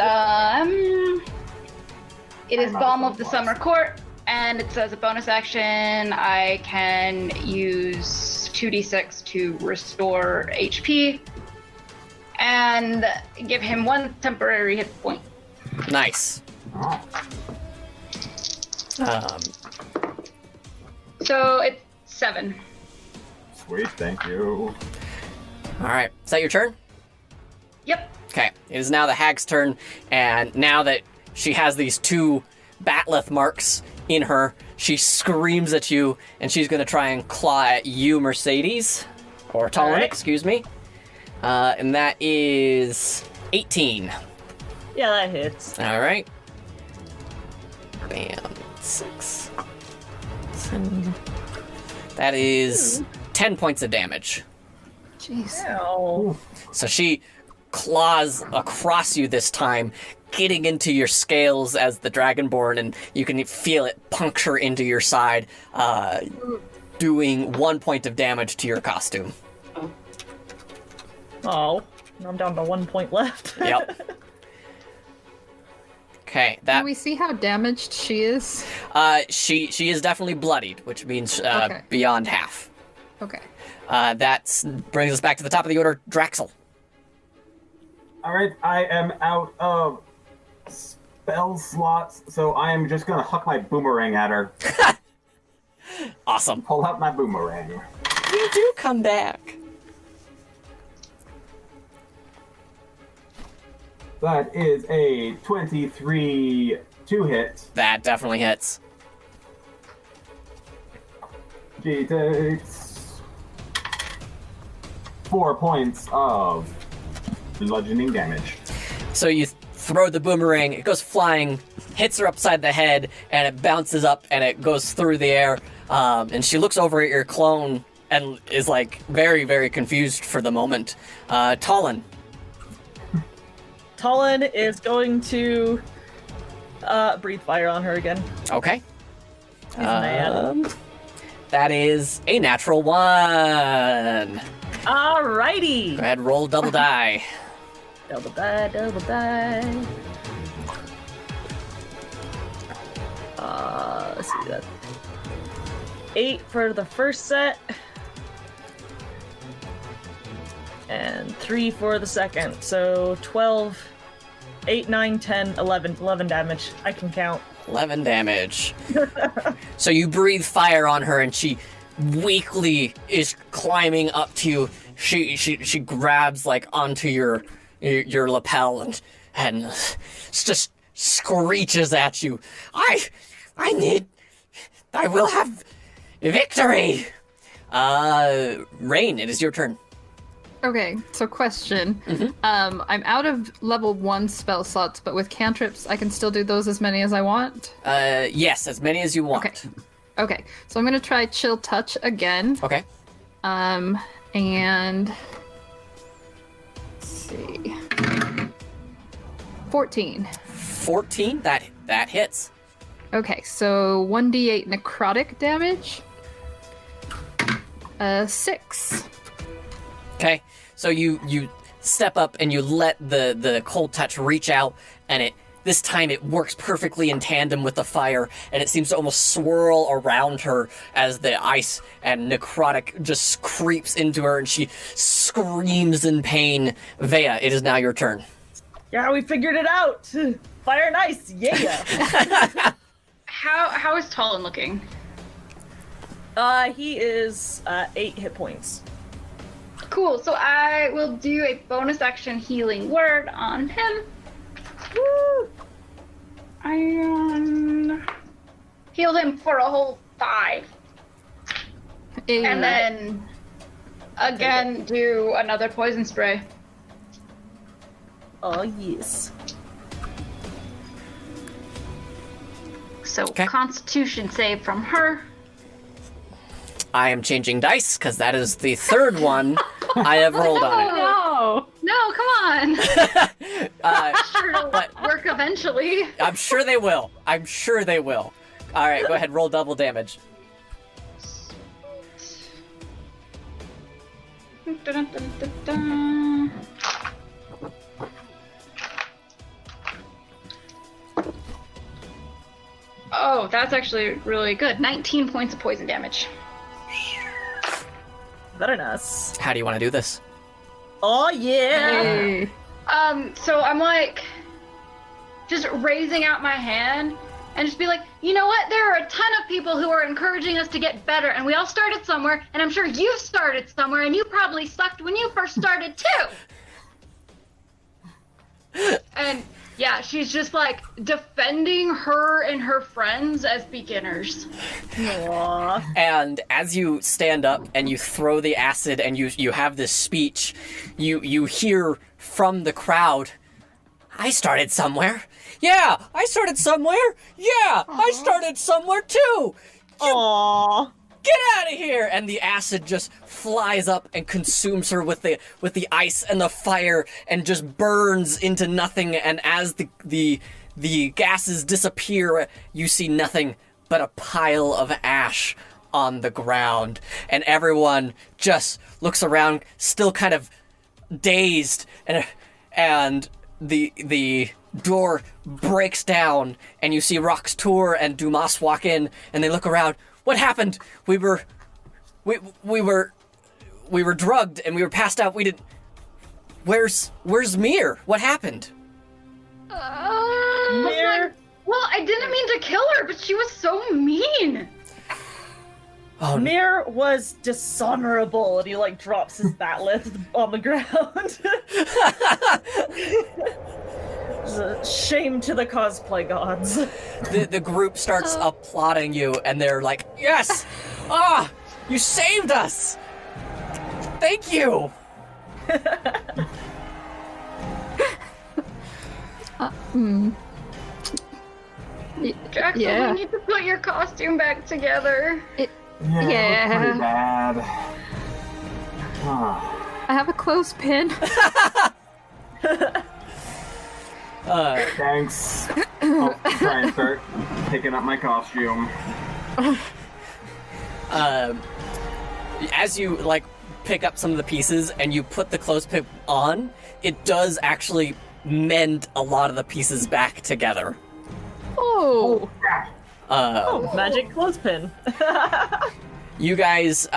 it is Balm of the Summer Court. And it says a bonus action, I can use 2d6 to restore HP and give him 1 temporary hit point. Nice. So it's 7. Sweet, thank you. All right. Is that your turn? Yep. Okay. It is now the hag's turn, and now that she has these 2 batleth marks in her, she screams at you, and she's going to try and claw at you, Mercedes. Or Talon, Alright. excuse me. And that is 18. Yeah, that hits. All right. Bam. 6. 7. That is 10 points of damage. Jeez. Ow. So she claws across you this time, getting into your scales as the Dragonborn, and you can feel it puncture into your side, doing 1 point of damage to your costume. Oh, I'm down to 1 point left. Yep. Okay, that Can we see how damaged she is? she is definitely bloodied, which means Okay. beyond half. Okay. That brings us back to the top of the order, Draxel. Alright, I am out of spell slots, so I am just gonna huck my boomerang at her. Awesome. Pull out my boomerang. You do come back. That is a 23 2-hit. That definitely hits. She takes 4 points of bludgeoning damage. So you throw the boomerang, it goes flying, hits her upside the head, and it bounces up and it goes through the air. And she looks over at your clone and is like very, very confused for the moment. Talon. Talon is going to breathe fire on her again. Okay. He's mad. That is a natural 1. Alrighty. Go ahead, roll double die. Double die, double die. Let's see that. 8 for the first set. And 3 for the second. So 12, 8, 9, 10, 11. 11 damage. I can count. 11 damage. So you breathe fire on her and she weakly is climbing up to you. She grabs like onto your lapel and just screeches at you. I will have victory. Rain, it is your turn. Okay, so question. Mm-hmm. I'm out of level 1 spell slots, but with cantrips, I can still do those as many as I want? Yes, as many as you want. Okay, so I'm gonna try Chill Touch again. Okay. And... let's see... 14. 14, that hits. Okay, so 1d8 necrotic damage. 6. Okay, so you step up and you let the cold touch reach out, and this time it works perfectly in tandem with the fire, and it seems to almost swirl around her as the ice and necrotic just creeps into her, and she screams in pain. Vea, it is now your turn. Yeah, we figured it out. Fire and ice. Yeah. How is Talon looking? He is 8 hit points. Cool. So I will do a bonus action healing word on him. Woo! I heal him for a whole 5. And then again do another poison spray. Oh, yes. So Okay. Constitution save from her. I am changing dice because that is the third one I have rolled on it. No. No, come on. Sure it'll but- work eventually. I'm sure they will. I'm sure they will. All right, go ahead, roll double damage. Dun, dun, dun, dun. Oh, that's actually really good. 19 points of poison damage. Very nice. How do you want to do this? Oh, yeah! Hey. So I'm like, just raising out my hand and just be like, you know what? There are a ton of people who are encouraging us to get better, and we all started somewhere, and I'm sure you started somewhere, and you probably sucked when you first started too. And yeah, she's just like defending her and her friends as beginners. Aww. And as you stand up and you throw the acid and you have this speech, you hear from the crowd, I started somewhere. Yeah, I started somewhere. Yeah, I started somewhere too. Aww. Get out of here! And the acid just flies up and consumes her with the ice and the fire and just burns into nothing. And as the gases disappear, you see nothing but a pile of ash on the ground. And everyone just looks around, still kind of dazed, and the door breaks down, and you see Rox Tour and Dumas walk in, and they look around. What happened? We were drugged and we were passed out. We didn't. Where's Mir? What happened? Like, well, I didn't mean to kill her, but she was so mean. Oh, Mir was dishonorable, and he like drops his batleth on the ground. It's a shame to the cosplay gods. the group starts applauding you, and they're like, "Yes! Ah, you saved us! Thank you!" Jackson, Yeah. you need to put your costume back together. Yeah, Yeah. it was pretty bad. Ah. I have a clothespin. Thanks. I'll try and start picking up my costume. As you like pick up some of the pieces and you put the clothespin on, it does actually mend a lot of the pieces back together. Oh. Magic clothespin. You guys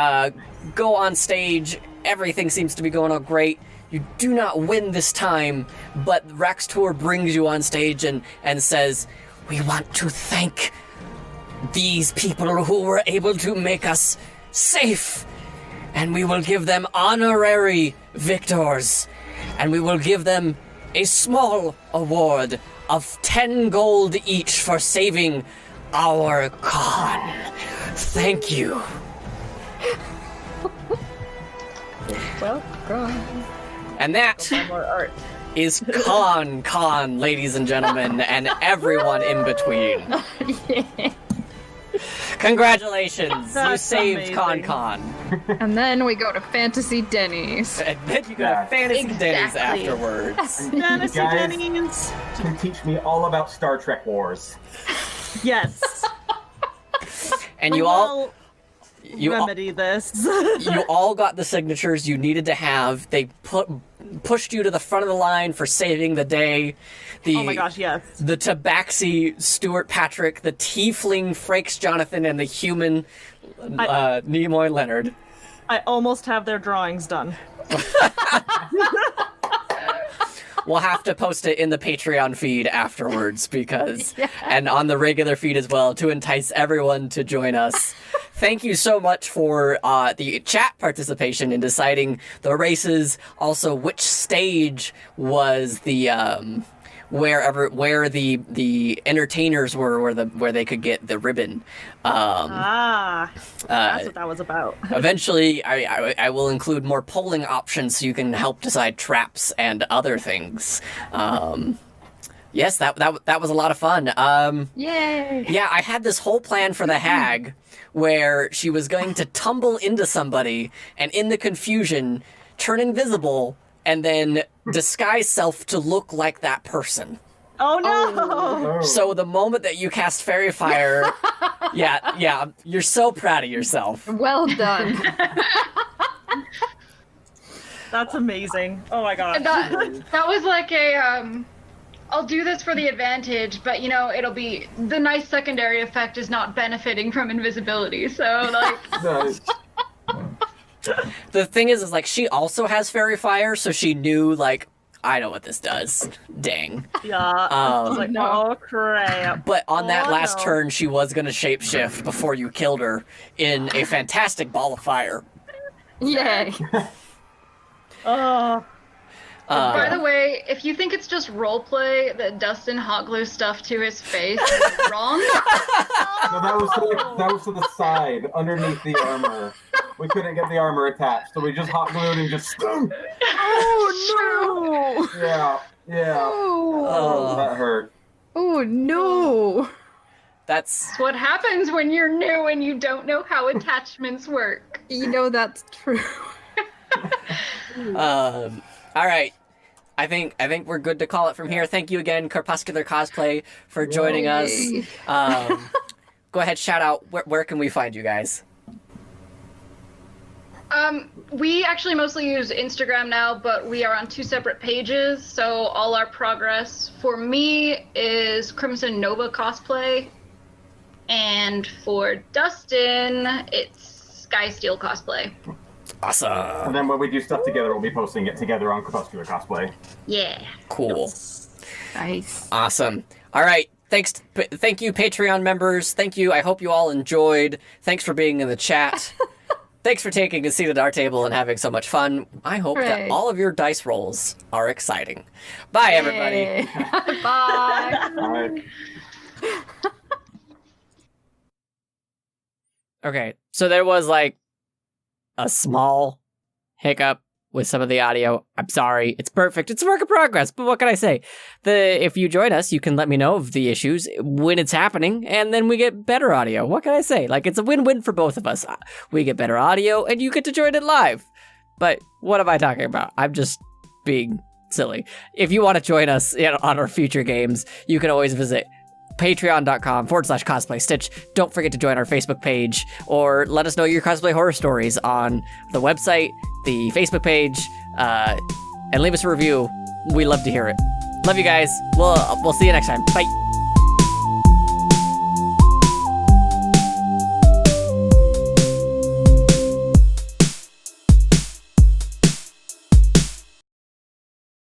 go on stage. Everything seems to be going on great. You do not win this time, but Rex Tour brings you on stage and says, "We want to thank these people who were able to make us safe, and we will give them honorary victors, and we will give them a small award of 10 gold each for saving our con. Thank you." Well, And that more art. is Con, ladies and gentlemen, and everyone in between. Congratulations, you That's saved amazing. Con. And then we go to Fantasy Denny's. And then you go to Yeah. Fantasy Denny's Exactly. afterwards. Fantasy guys- Denny's. Can teach me all about Star Trek Wars. Yes. And you all remedy this. you all got the signatures you needed to have. They pushed you to the front of the line for saving the day. Oh my gosh, yes. The Tabaxi Stuart Patrick, the Tiefling Frakes Jonathan, and the human Nimoy Leonard. I almost have their drawings done. We'll have to post it in the Patreon feed afterwards and on the regular feed as well to entice everyone to join us. thank you so much for the chat participation in deciding the races. Also, which stage was the where the entertainers were, where they could get the ribbon. That's what that was about. Eventually, I will include more polling options so you can help decide traps and other things. Yes, that was a lot of fun. Yay! Yeah, I had this whole plan for the hag where she was going to tumble into somebody and in the confusion turn invisible and then disguise self to look like that person. Oh no! Oh. So the moment that you cast Fairy Fire, yeah, you're so proud of yourself. Well done. That's amazing. Oh my god. That was like a I'll do this for the advantage, but it'll be the nice secondary effect is not benefiting from invisibility. So like Nice. The thing is like she also has Fairy Fire, so she knew like I know what this does. Dang. Yeah. I was like, no. oh crap. But on that Oh, last no. turn, she was gonna shapeshift before you killed her in a fantastic ball of fire. Yay. Oh. By the way, if you think it's just roleplay that Dustin hot glues stuff to his face, you're wrong. No, that was to the side, underneath the armor. We couldn't get the armor attached, so we just hot glued and just. Oh no! Yeah. Oh. That hurt. Oh no! That's It's what happens when you're new and you don't know how attachments work. You know that's true. all right. I think we're good to call it from here. Thank you again, Corpuscular Cosplay, for joining us. Yay. Go ahead, shout out. Where can we find you guys? We actually mostly use Instagram now, but we are on 2 separate pages, so all our progress for me is Crimson Nova Cosplay, and for Dustin, it's Skysteel Cosplay. Awesome. And then when we do stuff together, we'll be posting it together on Corpuscular Cosplay. Yeah. Cool. Nice. Awesome. All right. Thank you, Patreon members. Thank you. I hope you all enjoyed. Thanks for being in the chat. Thanks for taking a seat at our table and having so much fun. I hope that Hooray. all of your dice rolls are exciting. Bye, everybody. Yay. Bye. All right. Okay, so there was like a small hiccup with some of the audio. I'm sorry. It's perfect. It's a work in progress, but what can I say? If you join us, you can let me know of the issues when it's happening, and then we get better audio. What can I say? Like, it's a win-win for both of us. We get better audio, and you get to join it live. But what am I talking about? I'm just being silly. If you want to join us on our future games, you can always visit patreon.com/cosplaystitch. Don't forget to join our Facebook page or let us know your cosplay horror stories on the website, the Facebook page, and leave us a review. We love to hear it. Love you guys. We'll see you next time. Bye.